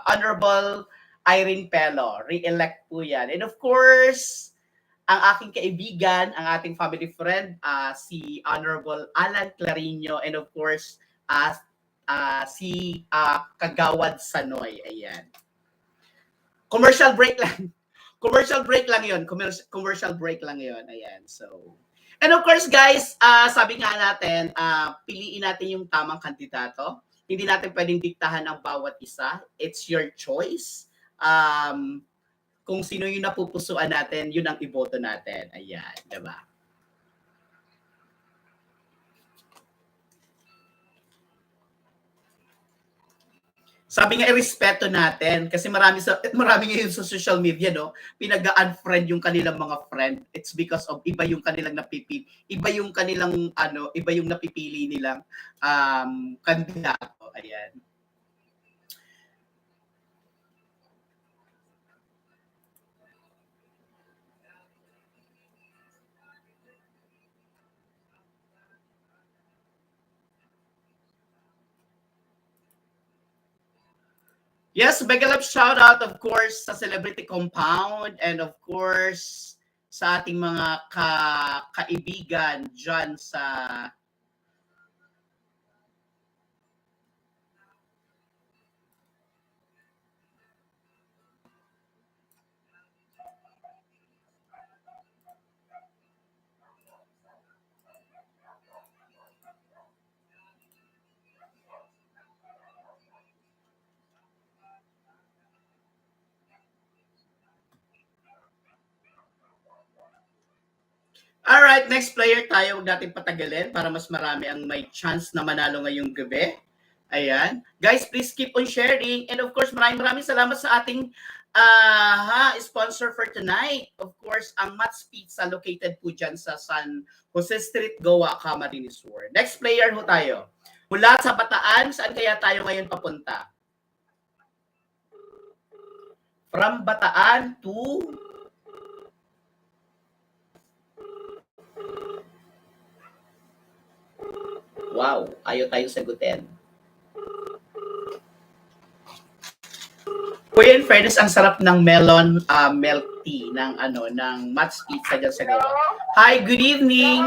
Honorable Irene Pelo, re-elect po yan. And of course, ang aking kaibigan, ang ating family friend, si Honorable Alan Clarino, and of course, si Kagawad Sanoy. Ayan. Commercial break lang. Commercial break lang yun. Ayan. So, and of course, guys, sabi nga natin, piliin natin yung tamang kandidato. Hindi natin pwedeng diktahan ang bawat isa. It's your choice. Kung sino yung napupusuan natin, yun ang iboto natin. Ayan, diba? Sabi nga irespeto natin kasi marami ngayon sa social media, no, pinag-unfriend yung kanilang mga friend. It's because of iba yung kanilang napipili nilang kandidato. Ayan. Yes, mega love shout out of course sa Celebrity Compound and of course sa ating mga kaibigan dyan sa Alright, next player tayo. Huwag natin patagalin para mas marami ang may chance na manalo ngayong gabi. Ayan. Guys, please keep on sharing. And of course, maraming salamat sa ating sponsor for tonight. Of course, ang Mats Pizza located po dyan sa San Jose Street, Goa, Camarines Sur. Next player ho tayo. Mula sa Bataan, saan kaya tayo ngayon papunta? From Bataan to wow, ayaw tayo sagutin. Kuya, in fairness, ang sarap ng melon milk tea ng Mats Pizza dyan sa Goa. Hi, good evening.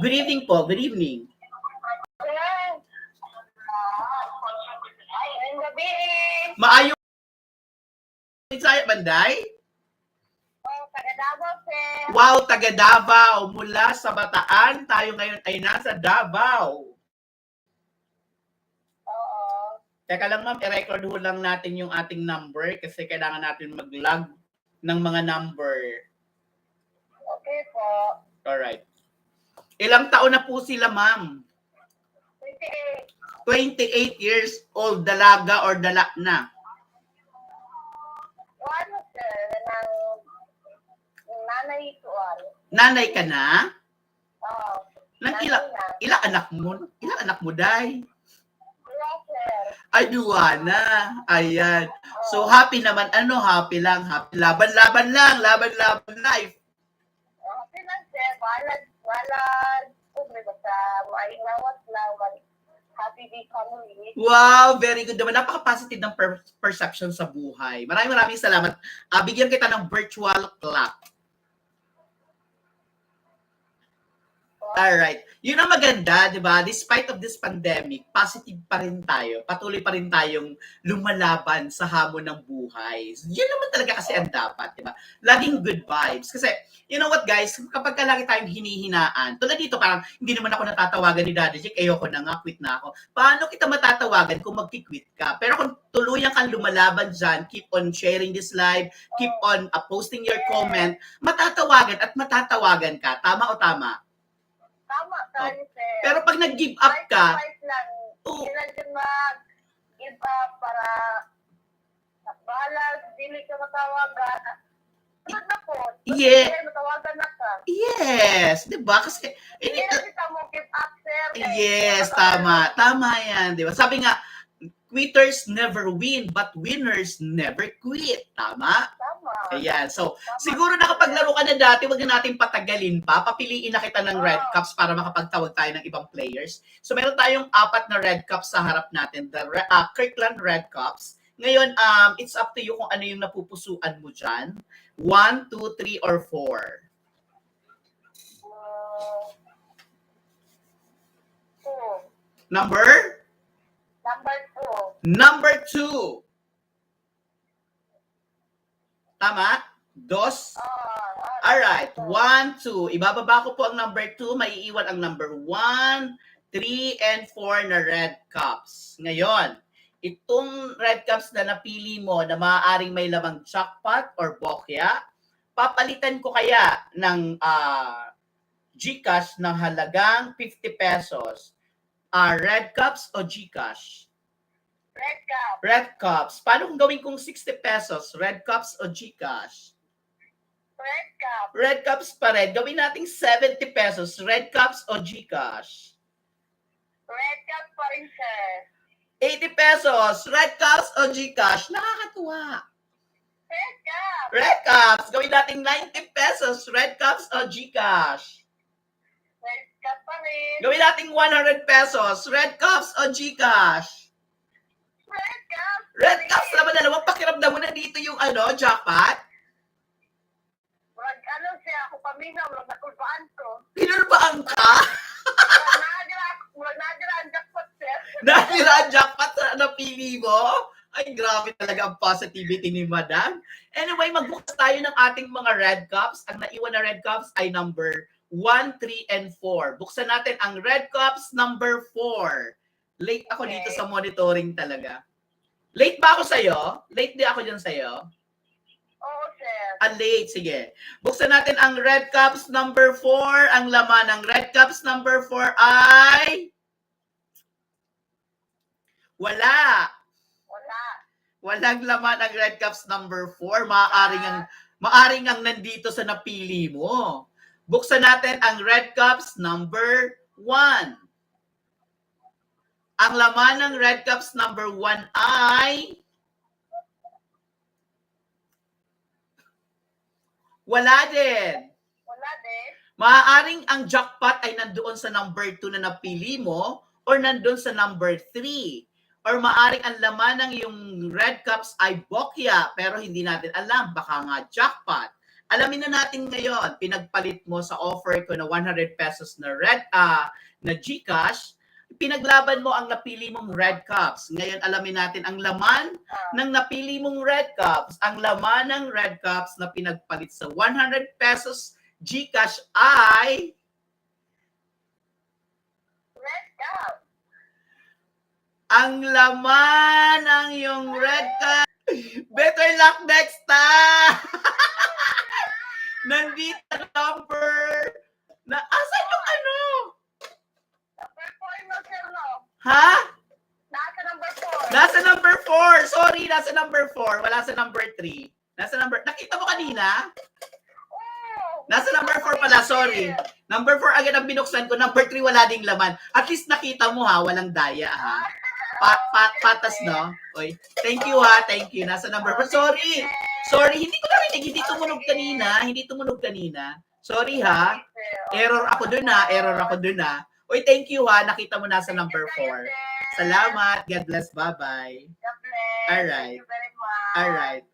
Good evening po, good evening. Maayong Bisaya, Banday? Oh, taga Davao, sir. Wow, taga Davao. Mula sa Bataan, tayo ngayon ay nasa Davao. Oo. Teka lang ma'am, i-record ho lang natin yung ating number kasi kailangan natin mag-log ng mga number. Okay po. Alright. Ilang taon na po sila ma'am? 28. 28 years old, dalaga or dala na? Ano, sir? Ng nanay ko. Nanay ka na? Oo. Nang Nanay ilang na. anak mo? Ilang anak mo, day? Wala, sir. Ay, duwa na. Ayan. So, happy naman. Ano, happy lang. Happy. Laban-laban lang. Laban-laban life. Okay lang, sir. Wala. Kubre ba sa maingawat lang. Happy day family. Wow, very good naman. Napaka-positive ng perception sa buhay. Maraming salamat. Bigyan kita ng virtual clap. Alright. Yun ang maganda, di ba? Despite of this pandemic, positive pa rin tayo. Patuloy pa rin tayong lumalaban sa hamon ng buhay. Yun naman talaga kasi ang dapat, di ba? Laging good vibes. Kasi, you know what guys, kapag lagi tayong hinihinaan, tulad dito parang hindi naman ako natatawagan ni Daddy Jake, ayoko na nga, quit na ako. Paano kita matatawagan kung magki-quit ka? Pero kung tuluyan kang lumalaban dyan, keep on sharing this live, keep on posting your comment, matatawagan at matatawagan ka. Tama o tama? Tama tayo, sir. Pero pag nag-give up ka, Fight lang. Oo. Hindi lang din mag-give up para bahala, dili ka matawagan. Sunod na po. Yeah. Matawagan na ka. yes, di ba? Kasi, Hindi na kita mo give up, sir. yes, tama. Tama yan, di ba? Sabi nga, quitters never win, but winners never quit. Tama? Tama. Ayan. So, siguro nakapaglaro ka na dati, wag na natin patagalin pa. Papiliin na kita ng red cups para makapagtawag tayo ng ibang players. So, meron tayong 4 na red cups sa harap natin. The Kirkland red cups. Ngayon, it's up to you kung ano yung napupusuan mo dyan. 1, 2, 3, or 4. 2. Number? Number 2. Number 2. Tama? Dos? Alright. 1, 2. Ibababa ko po ang number 2. Maiiwan ang number 1, 3, and 4 na red cups. Ngayon, itong red cups na napili mo na maaaring may lamang jackpot or bokya, papalitan ko kaya ng GCash ng halagang 50 pesos. Red cups o GCash? Red cup. Red cups. Paano kung gawin kong 60 pesos? Red cups o GCash? Red cup. Red cups pa rin. Gawin nating 70 pesos. Red cups o GCash? Red cup pa rin, sir. 80 pesos. Red cups o GCash? Nakakatuwa. Red cup. Red cups. Gawin nating 90 pesos. Red cups o GCash? Red cup pa rin. Gawin nating 100 pesos. Red cups o GCash? Red cup. Red cups naman dalawang pakiramdam mo na dito yung jackpot. Ano siya, ako paminaw, nakulpaan ko. Pinulbaan ka? Nadira ang jackpot, sir. Dahil ang jackpot na napili mo? Ay, grabe talaga ang positivity ni Madam. Anyway, magbukas tayo ng ating mga red cups. Ang naiwan na red cups ay number 1, 3, and 4. Buksan natin ang red cups number 4. Late ako dito sa monitoring talaga. Late ba ako sa'yo? Late di ako dyan sa'yo? Oo, sir. Late. Sige. Buksan natin ang red cups number 4. Ang laman ng red cups number 4 ay... Wala. Walang laman ang red cups number 4. Maaring ang nandito sa napili mo. Buksan natin ang red cups number 1. Ang laman ng red cups number 1 ay... Wala din. Maaaring ang jackpot ay nandoon sa number 2 na napili mo or nandoon sa number 3. Or maaaring ang laman ng iyong red cups ay bokya pero hindi natin alam. Baka nga jackpot. Alamin na natin ngayon, pinagpalit mo sa offer ko na 100 pesos na na GCash. pinaglaban mo ang napili mong red cups. Ngayon alamin natin ang laman ng napili mong red cups. Ang laman ng red cups na pinagpalit sa 100 pesos GCash ay Red cup. ang laman ng iyong red cup. Better luck next time! Nandito number na asan yung ano? Number 4 no, sir, no? Ha? Nasa number 4. Nasa number 4. Sorry, nasa number 4. Wala sa number 3. Nasa number... Nakita mo kanina? Oh, Nasa number 4 pala, sorry. Number 4 agad ang binuksan ko. Number 3 wala ding laman. At least nakita mo ha, walang daya ha. Patas, no? Oy, thank you ha, thank you. Nasa number 4. Sorry, hindi ko narinig. Hindi tumunog kanina. Sorry ha. Error ako dun ha. Oy, thank you ha. Nakita mo nasa number 4. Salamat. God bless. Bye-bye. Alright. Thank you very much. Alright.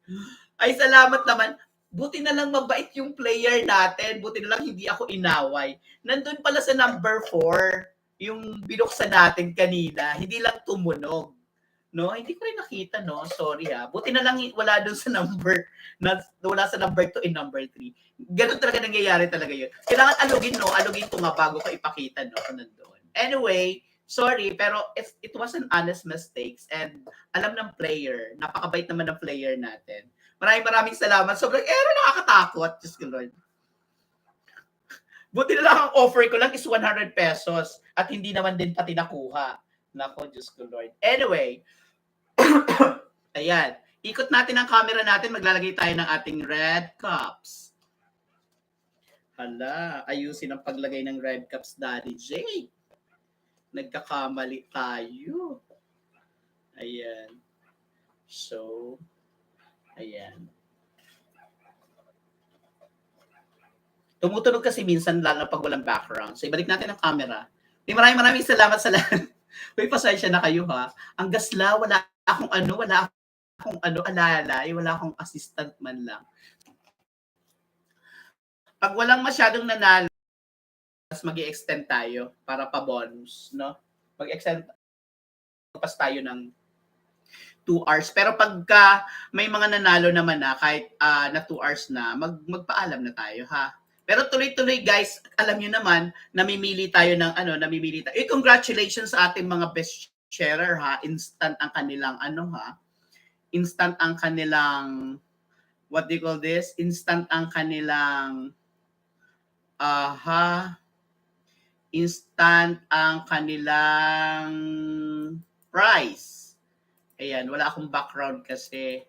Ay, salamat naman. Buti na lang mabait yung player natin. Buti na lang hindi ako inaway. Nandun pala sa number 4, yung binuksan natin kanina. Hindi lang tumunog. No, hindi ko rin nakita, no? Sorry ha. Buti na lang wala dun sa number, wala sa number 2 and number 3. Ganun talaga nangyayari talaga yun. Kailangan alugin, no? Alugin ko nga bago ko ipakita, no? Nandun. Anyway, sorry, pero it was an honest mistakes and alam ng player, napakabait naman ng player natin. Maraming salamat. Sobrang nakakatakot. Diyos ko, Lord. Buti na lang ang offer ko lang is 100 pesos at hindi naman din pati nakuha. Nako, Diyos ko, Lord. Anyway, ayan. Ikot natin ang camera natin. Maglalagay tayo ng ating red cups. Hala, ayusin ang paglagay ng red cups, Daddy J. Nagkakamali tayo. Ayan. So, ayan. Tumutunog kasi minsan lalo pag walang background. So, ibalik natin ang camera. Maraming salamat sa lahat. Uy, pasensya na kayo ha. Ang gasla, wala akong alalay, wala akong assistant man lang. Pag walang masyadong nanalo, mag-i-extend tayo para pa-bonus, no? Mag-extend pas tayo ng 2 hours. Pero pagka may mga nanalo naman na, kahit na 2 hours na, magpaalam na tayo, ha? Pero tuloy-tuloy guys, alam niyo naman, namimili tayo ng namimili tayo. Congratulations sa ating mga best sharer ha. Instant ang kanilang Instant ang kanilang what do you call this? Instant ang kanilang instant ang kanilang prize. Ayan, wala akong background kasi.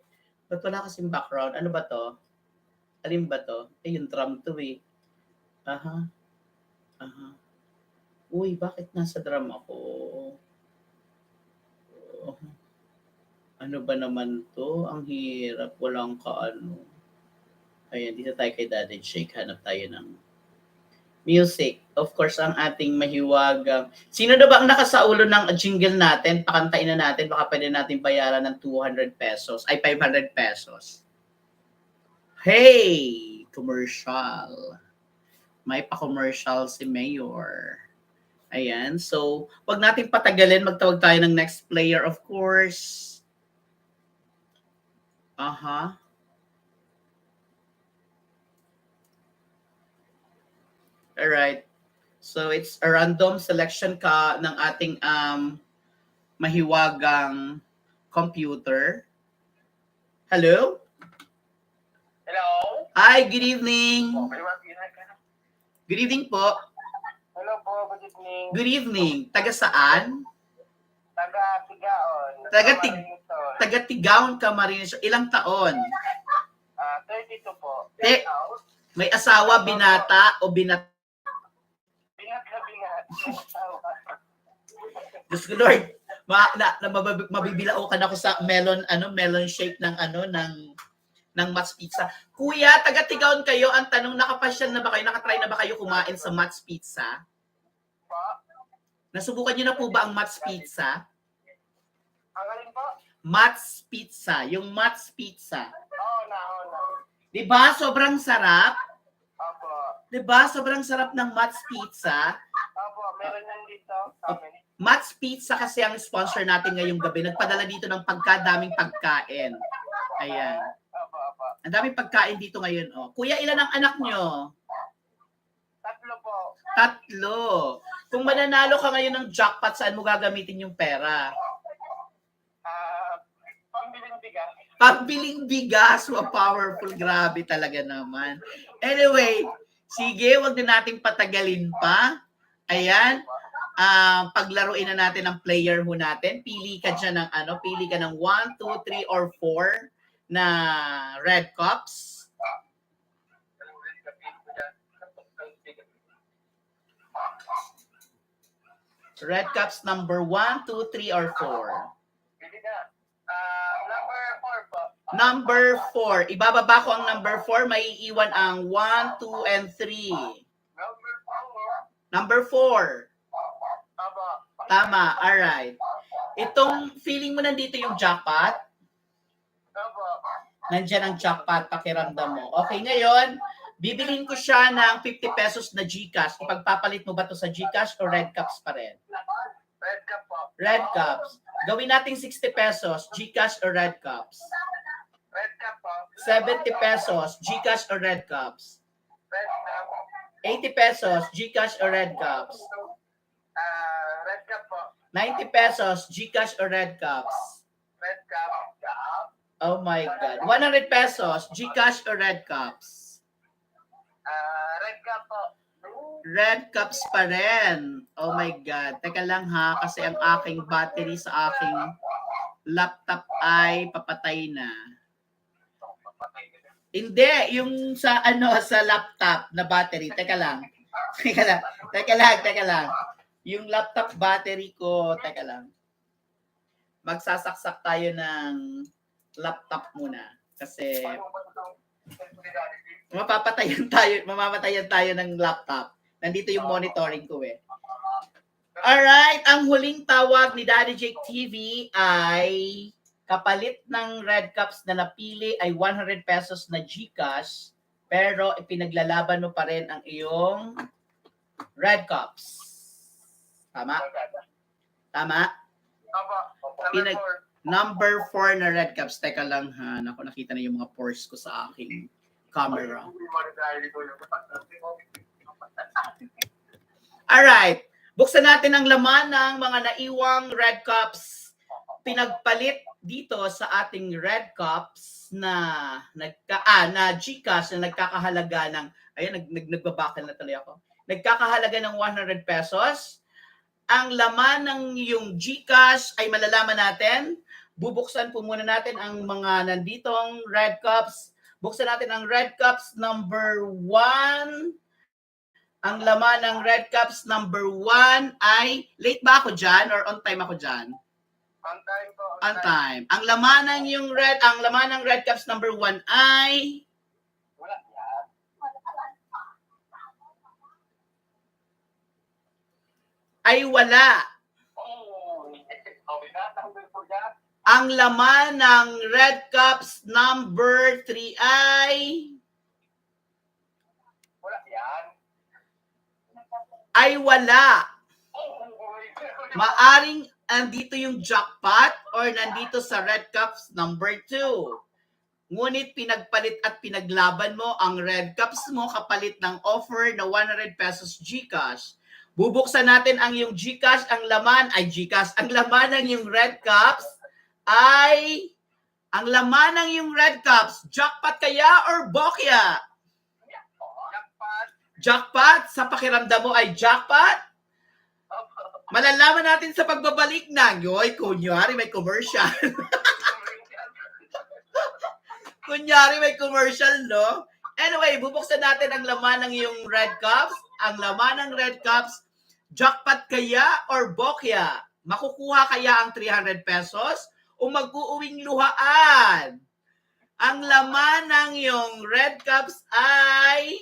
Ba't wala kasing background? Ano ba to? Alin ba to? Yung drum to eh. Uy, bakit nasa drum ako? Ano ba naman to? Ang hirap. Walang kaano. Ayan, dito tayo kay Daddy Shake. Hanap tayo ng music. Of course, ang ating mahiwagang. Sino na ba ang nakasaulo ng jingle natin? Pakantain na natin. Baka pwede natin bayaran ng 200 pesos. Ay, 500 pesos. Hey! Commercial. May pa-commercial si Mayor. Ayan. So, wag natin patagalin. Magtawag tayo ng next player, of course. Alright. So, it's a random selection ka ng ating mahiwagang computer. Hello? Hello? Hi, good evening. Good evening po. Hello po, good evening. Good evening. Taga saan? Taga-Tigaon. Taga-Tigaon, Camarines. Ilang taon? 32 po. May asawa, binata, o binat? Binat. Diyos ko, Lord. Mabibilaukan ako sa melon shake ng Mats Pizza. Kuya, taga-Tigaon kayo. Ang tanong, nakapasyal na ba kayo? Nakatry na ba kayo kumain sa Mats Pizza? Nasubukan niyo na po ba ang Mats Pizza? Ang alin po? Mats Pizza. Yung Mats Pizza. Oo na. Diba? Sobrang sarap? Opo. Diba? Sobrang sarap ng Mats Pizza. Opo, meron yan dito sa amin. Matt's Pizza kasi ang sponsor natin ngayong gabi. Nagpadala dito ng pagkadaming pagkain. Ayan. Ang daming pagkain dito ngayon. Oh. Kuya, ilan ang anak nyo? 3 po. 3. Kung mananalo ka ngayon ng jackpot, saan mo gagamitin yung pera? Pambiling bigas. Pagbiling bigas, powerful. Grabe talaga naman. Anyway, sige, wag na nating patagalin pa. Ayan. Paglaruin na natin ang player ho natin. Pili ka dyan ng pili ka ng 1, 2, 3, or 4 na red cups. Red cups number 1, 2, 3, or 4. Pili na. Number 4 po. Number 4. Ibababa ko ang number 4. May iiwan ang 1, 2, and 3. Number 4. Number 4. Aba. Tama. Alright. Itong feeling mo nandito yung jackpot. Aba. Nandiyan ang jackpot. Pakiramdam mo. Okay, ngayon, bibilhin ko siya ng 50 pesos na GCash. Ipagpapalit mo ba to sa GCash o red cups pa rin? Red cup po. Red cups. Gawin nating 60 pesos. GCash o red cups? Red cup po. 70 pesos. GCash o red cups? Red cup. 80 pesos. GCash o red cups? Red cup po. 90 pesos. GCash o red cups? Red cup. Oh my God. 100 pesos. GCash o red cups? Red cup po. Red cups pa rin. Oh my God. Teka lang ha, kasi ang aking battery sa aking laptop ay papatay na. Hindi, yung sa sa laptop na battery. Teka lang. Teka lang. Yung laptop battery ko, teka lang. Magsasaksak tayo ng laptop muna kasi mamamatayan tayo ng laptop. Nandito yung monitoring ko eh. Alright, ang huling tawag ni Daddy Jake TV ay kapalit ng red cups na napili ay 100 pesos na GCash, pero ipinaglalaban mo pa rin ang iyong red cups. Tama? Tama? Aba. Pinag- Number 4 na red cups. Teka lang ha. Naku, nakita na yung mga pores ko sa aking camera. Alright. Buksan natin ang laman ng mga naiwang red cups. Pinagpalit dito sa ating red cups na GCash na nagkakahalaga ng, ayun, nagbabakal na tuloy ako. Nagkakahalaga ng 100 pesos. Ang laman ng yung GCash ay malalaman natin. Bubuksan po muna natin ang mga nanditong red cups. Buksan natin ang red cups number 1. Ang laman ng red cups number 1 ay, late ba ako dyan or on time ako dyan? On time po. On time. Ang laman ng red cups number 1 ay Wala yan. wala. Oh, number 4 yan. Ang laman ng red cups number 3 ay Wala yan. wala. Oh, Maaring andito yung jackpot or nandito sa red cups number 2. Ngunit pinagpalit at pinaglaban mo ang red cups mo kapalit ng offer na 100 pesos GCash. Bubuksan natin ang yung GCash, ang laman ng yung red cups ay ang laman ng yung red cups, jackpot kaya or bokya? jackpot. Jackpot? Sa pakiramdam mo ay jackpot? Malalaman natin sa pagbabalik na. Yoy, kunyari may commercial. Kunyari may commercial, no? Anyway, bubuksan natin ang laman ng yung red cups. Ang laman ng red cups, jackpot kaya or bokya? Makukuha kaya ang 300 pesos? O mag-uuwing luhaan? Ang laman ng yung red cups ay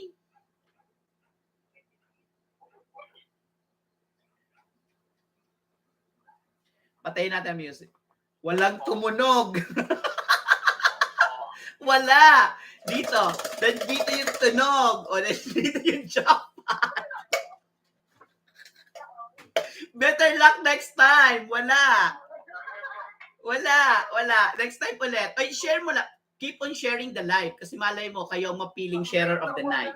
patayin natin ang music. Walang tumunog. Wala. Dito. Nandito yung tunog. O nandito yung jackpot. Better luck next time. Wala. Next time ulit. Ay, share mo lang. Keep on sharing the live kasi malay mo kayo ang mapiling sharer of the night.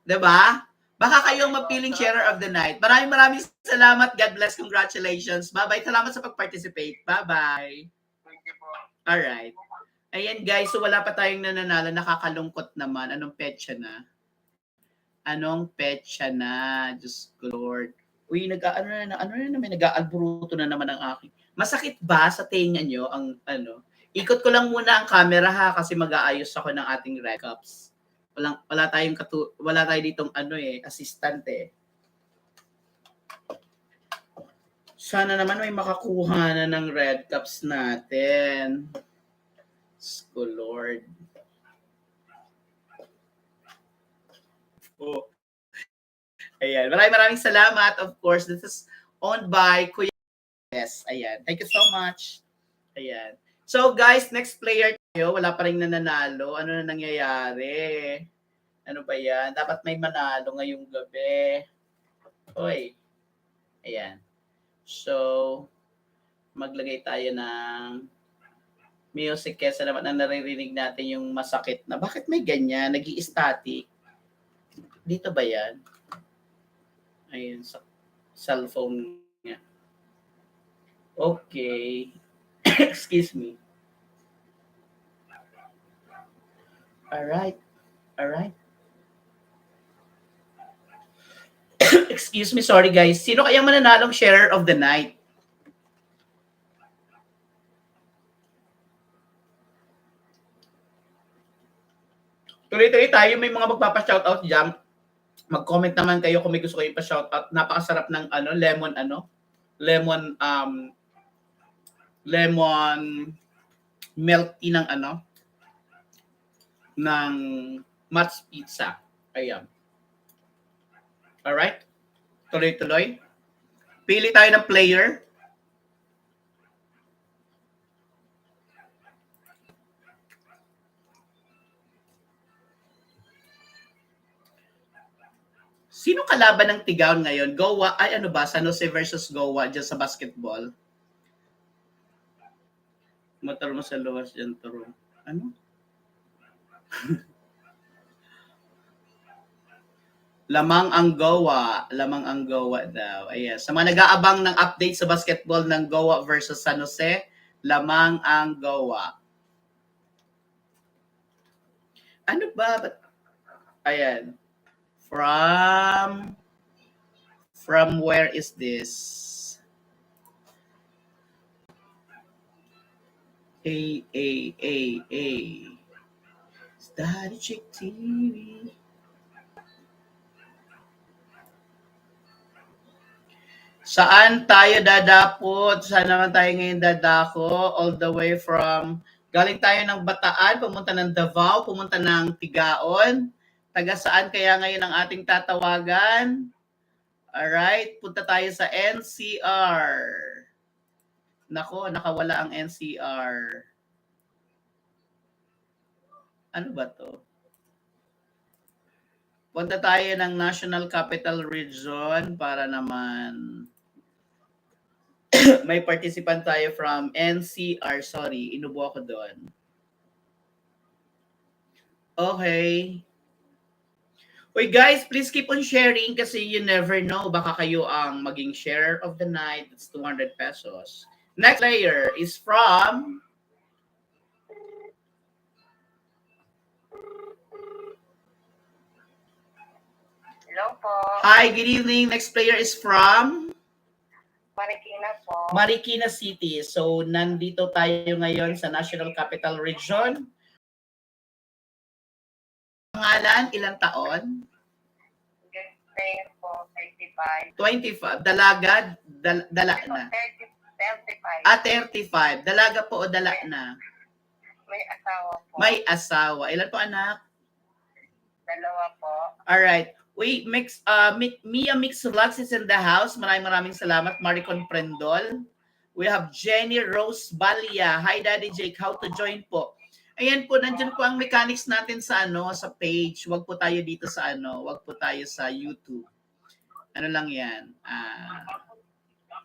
'Di ba? Baka kayo ang mapiling sharer of the night. Maraming salamat. God bless. Congratulations. Bye-bye. Salamat sa pag-participate. Bye-bye. Thank you po. Alright. Ayan guys, so wala pa tayong nananalo. Nakakalungkot naman. Anong petsa na? Diyos ko Lord. Uy, nag-aalburuto na naman ang aking. Masakit ba sa tenga nyo ang Ikot ko lang muna ang camera ha kasi mag-aayos ako ng ating recaps. Wala tayo ditong assistant eh. Sana naman may makakuha na ng red cups natin. Ko Lord. Oh. Ayan. Maraming salamat. Of course, this is owned by Kuya. Yes, ayan. Thank you so much. Ayan. So guys, next player tayo. Wala pa rin nananalo. Ano na nangyayari? Ano ba yan? Dapat may manalo ngayong gabi. Hoy. Ayan. So, maglagay tayo ng music kesa naman na naririnig natin yung masakit na. Bakit may ganyan? Nag-i-static. Dito ba yan? Ayun, sa cellphone niya. Okay. Excuse me. Alright. Excuse me, sorry guys. Sino kayang mananalong sharer of the night? Tuloy-tuloy tayo, may mga magpapa-shoutout dyan. Mag-comment naman kayo kung may gusto kayo pa-shoutout. Napakasarap ng lemon milk tea ng ng Matt's Pizza. Ayan. Alright? Tuloy-tuloy. Pili tayo ng player. Sino kalaban ng Tigaon ngayon? Goa, San Jose versus Goa dyan sa basketball? Motor mo sa luwas dyan, Turo. Ano? Lamang ang Goa daw. Ayan. Sa mga nag-aabang ng update sa basketball ng Goa versus San Jose, lamang ang Goa. Ano ba? Ayan. From where is this? A. Daddy Chick TV. Saan tayo dadapot? Saan naman tayo ngayon dadako? All the way from, galing tayo ng Bataan, pumunta ng Davao, pumunta ng Tigaon. Taga saan kaya ngayon ang ating tatawagan? Alright, punta tayo sa NCR. Nako, nakawala ang NCR. Ano ba to? Punta tayo ng National Capital Region para naman may participant tayo from NCR. Sorry, inubo ako doon. Okay. Uy guys, please keep on sharing kasi you never know. Baka kayo ang maging share of the night. It's 200 pesos. Next player is from... Hello po. Hi, good evening. Next player is from... Marikina po. Marikina City. So, nandito tayo ngayon sa National Capital Region. Pangalan, ilang taon? Good po, 35. 25. Dalaga, dala na. 35. 35. Dalaga po o dala na? May asawa po. May asawa. Ilan po anak? 2 po. Alright. We Mia Mix Vlogs is in the house. Maraming salamat. Maricon Prendol. We have Jenny Rose Balia. Hi Daddy Jake. How to join po? Ayan po, nandiyan po ang mechanics natin sa sa page. Wag po tayo dito sa wag po tayo sa YouTube. Ano lang 'yan?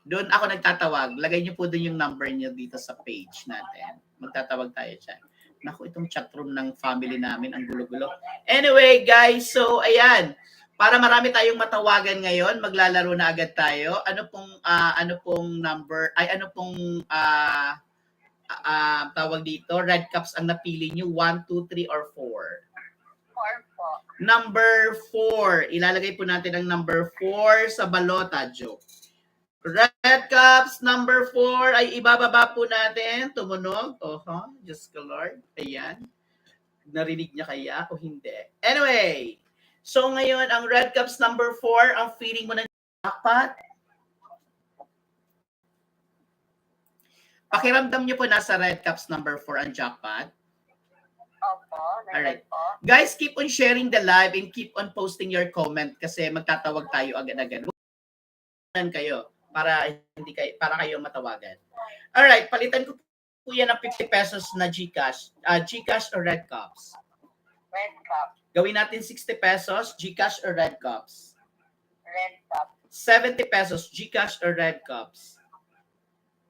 Doon ako nagtatawag. Lagay niyo po doon yung number niyo dito sa page natin. Magtatawag tayo dyan. Naku, itong chatroom ng family namin, ang gulo-gulo. Anyway, guys, so ayan. Para marami tayong matawagan ngayon, maglalaro na agad tayo. Ano pong number, ay ano pong tawag dito, red cups ang napili niyo? 1, 2, 3, or 4? 4 po. Number 4. Ilalagay po natin ang number 4 sa balota, Joe. Red cups number 4 ay ibababa po natin. Tumunog. Diyos ko Lord. Ayan. Narinig niya kaya o hindi? Anyway. So ngayon, ang red cups number 4, ang feeling mo ng jackpot. Pakiramdam niyo po nasa red cups number 4 ang jackpot. Opo, Alright. po. Guys, keep on sharing the live and keep on posting your comment kasi magtatawag tayo agad-agad. Kayo para kayo matawagan. All right, palitan ko po yan ng 50 pesos na GCash. GCash or Red Cups? Red Cup. Gawin natin 60 pesos, GCash or Red Cups? Red Cup. 70 pesos, GCash or Red Cups?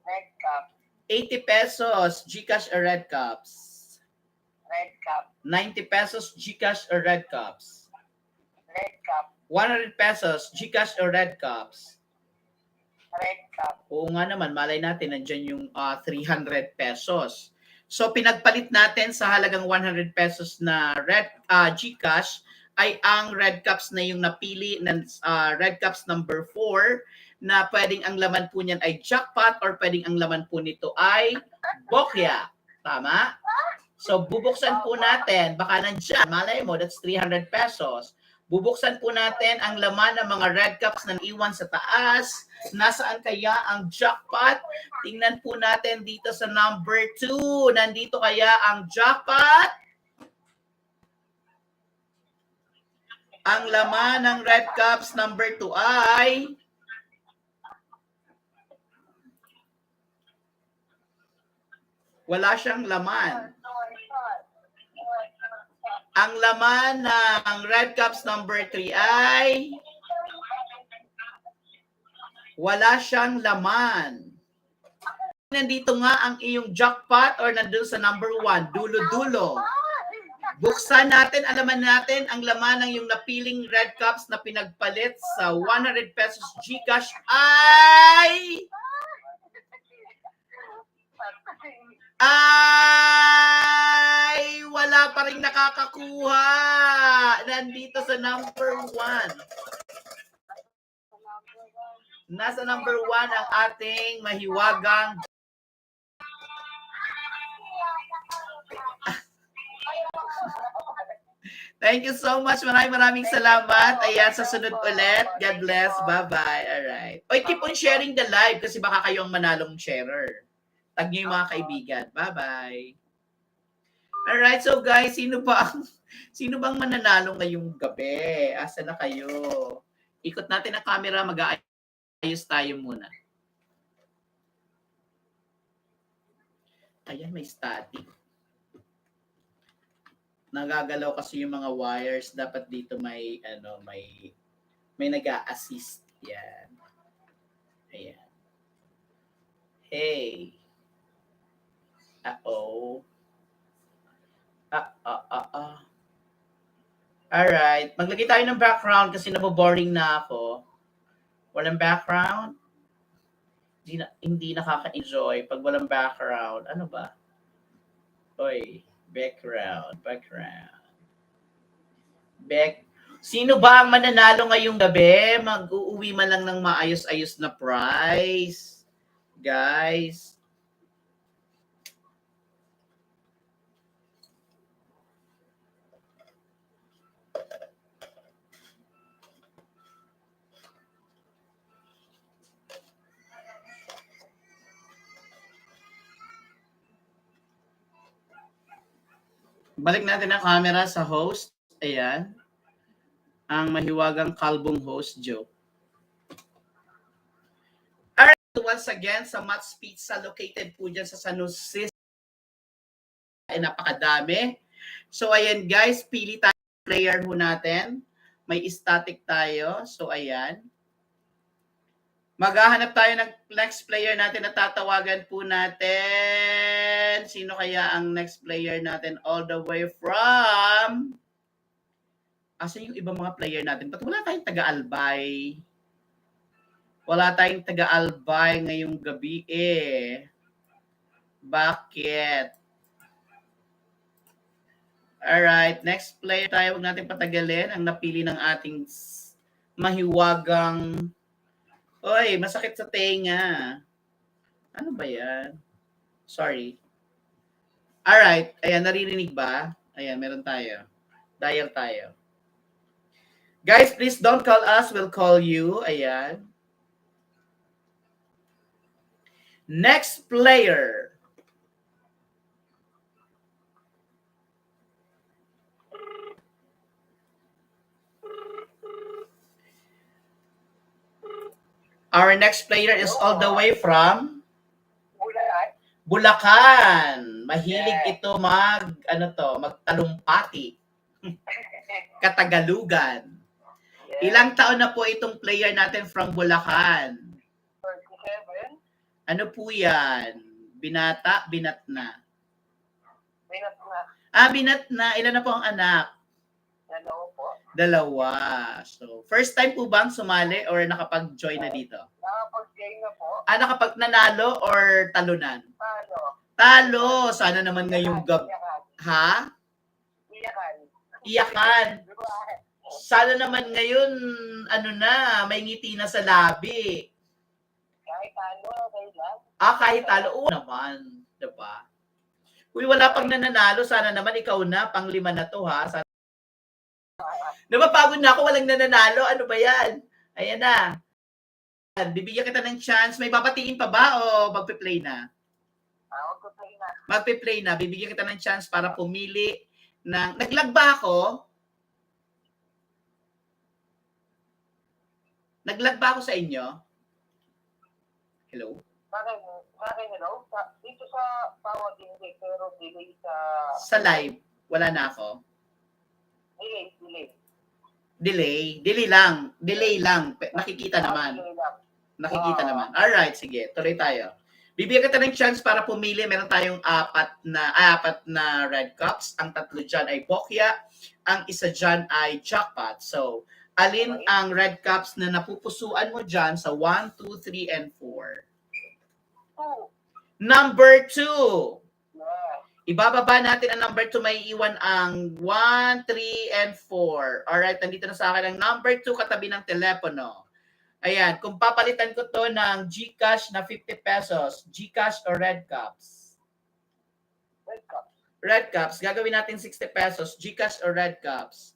Red Cup. 80 pesos, GCash or Red Cups? Red Cup. 90 pesos, GCash or Red Cups? Red Cup. 100 pesos, GCash or Red Cups? Red Cup. Oo nga naman, malay natin, nandyan yung 300 pesos. So, pinagpalit natin sa halagang 100 pesos na GCash ay ang Red Cups na yung napili ng Red Cups number 4 na pwedeng ang laman po niyan ay jackpot or pwedeng ang laman po nito ay bokya. Tama? So, bubuksan po natin. Baka nandyan, malay mo, that's 300 pesos. Bubuksan po natin ang laman ng mga red cups na iwan sa taas. Nasaan kaya ang jackpot? Tingnan po natin dito sa number 2. Nandito kaya ang jackpot? Ang laman ng red cups number 2 ay wala siyang laman. Ang laman ng red cups number 3 ay wala siyang laman. Nandito nga ang iyong jackpot or nandun sa number 1, dulo-dulo. Buksan natin, alaman natin ang laman ng iyong napiling red cups na pinagpalit sa 100 pesos GCash ay wala pa rin nakakakuha. Nandito sa number 1. Nasa number 1 ang ating mahiwagang Thank you so much. Maraming salamat. Ayan, sa sunod ulit. God bless. Bye-bye. Alright. Oy, keep on sharing the live kasi baka kayo ang manalong sharer. Tag niyo yung mga kaibigan. Bye-bye. Alright, so guys, sino bang mananalo ngayong gabi? Asa na kayo? Ikot natin ang camera, mag-aayos tayo muna. Ayan, may static. Nagagalaw kasi yung mga wires. Dapat dito may nag-a-assist. Yan. Ayan. Hey. Uh-oh. Alright. Maglagay tayo ng background kasi naboboring na ako. Walang background. Hindi nakaka-enjoy pag walang background. Ano ba? Oy. Background. Sino ba ang mananalo ngayong gabi? Mag-uuwi man lang ng maayos-ayos na prize. Guys. Balik natin ang camera sa host. Ayan. Ang mahiwagang kalbong host, Joe. Alright, once again, sa Matt's Pizza, located po dyan sa San Jose. Ay, napakadami. So, ayan guys, pili tayo player ho natin. May static tayo. So, ayan. Maghahanap tayo ng next player natin na tatawagan po natin. Sino kaya ang next player natin all the way from... Asan yung ibang mga player natin? Ba't wala tayong taga-Albay? Wala tayong taga-Albay ngayong gabi eh. Bakit? Alright, next player tayo. Huwag natin patagalin ang napili ng ating mahiwagang... Oy, masakit sa tenga. Ano ba yan? Sorry. Alright, ayan, naririnig ba? Ayan, meron tayo. Dial tayo. Guys, please don't call us. We'll call you. Ayan. Next player. Our next player is all the way from Bulacan. Mahilig ito magtalumpati. Katagalugan. Ilang taon na po itong player natin from Bulacan? 37. Ano po yan? Binata, binat na. Binat na. Binat na. Ilan na po ang anak? Dalawa po. Dalawa. So, first time po bang sumali or nakapag-join na dito? Nakapag-join na po. Nakapag nanalo or talunan? Talo. Talo. Sana naman ngayong gabi. Iyakan. Ha? Iyakan. Iyakan. Sana naman ngayon, may ngiti na sa labi. Kahit talo, okay lang. Kahit talo. Oo naman. Diba? Uy, wala pang nananalo. Sana naman ikaw na. Pang-5 na to, ha? Sana... Napapagod na ako. Walang nananalo. Ano ba yan? Ayan na. Bibigyan kita ng chance. May papatiin pa ba o magpe-play na? Magpe-play na. Magpe-play na. Bibigyan kita ng chance para pumili ng... Naglag ba ako? Naglag ba ako sa inyo? Hello? Sa akin, hello? Dito sa tawag hindi, pero delay sa... Sa live, wala na ako. Delay. Delay lang. Nakikita naman. Nakikita naman. Alright, sige. Tuloy tayo. Bibigyan kita ng chance para pumili. Meron tayong apat na red cups. Ang 3 dyan ay bokya. Ang isa dyan ay jackpot. So, alin ang red cups na napupusuan mo dyan sa 1, 2, 3, and 4? 2. Number 2. Yeah. Ibababa natin ang number 2. May iwan ang 1, 3, and 4. Alright, nandito na sa akin ang number 2 katabi ng telepono. Ayan, kung papalitan ko to ng GCash na 50 pesos, GCash o Red Cups? Red Cups. Red Cups, gagawin natin 60 pesos, GCash o Red Cups?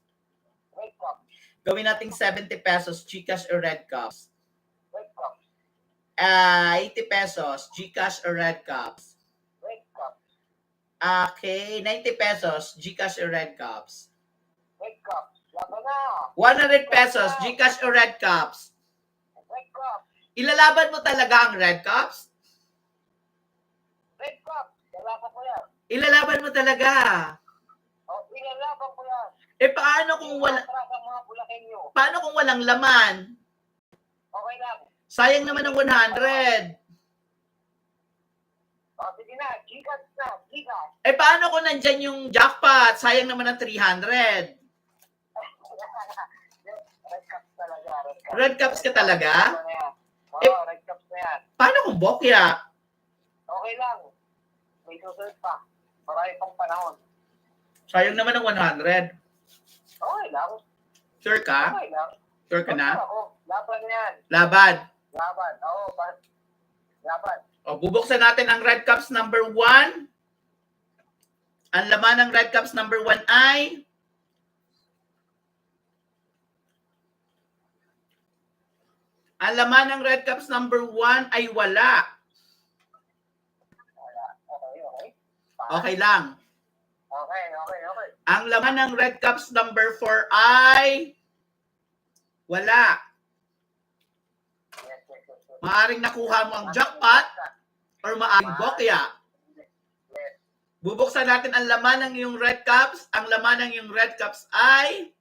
Red Cups. Gawin natin 70 pesos, GCash o Red Cups? Red Cups. 80 pesos, GCash o Red Cups? Red Cups. Okay, 90 pesos, GCash o Red Cups? Red Cups. Laban na. 100 pesos, GCash o Red Cups? Red Cups. Ilalaban mo talaga ang Red Cups? Red Cups. Lalaban ko yan. Ilalaban mo talaga. Ilalaban ko yan. Paano kung Paano kung walang laman? Okay lang. Sayang naman ang 100. Sige na. Gcash na. Gcash. Paano kung nandyan yung jackpot? Sayang naman ang 300. Red Cups talaga. Red Cups ka talaga? Red Cups na yan. Paano kung bokya? Okay lang. May susunod pa. Marami pang panahon. Sayang naman ang 100. Okay lang. Sure ka? Okay lang. Sure ka na? Ako. Laban yan. Laban. Laban. Oo. Laban. Bubuksan natin ang Red Cups number 1. Ang laman ng Red Cups number 1 ay... Ang laman ng Red Cups number 1 ay wala. Okay. Okay lang. Okay. Ang laman ng Red Cups number 4 ay wala. Yes. Maaring nakuha mo ang jackpot or maaring bokya. Yes. Bubuksan natin ang laman ng iyong Red Cups. Ang laman ng iyong Red Cups ay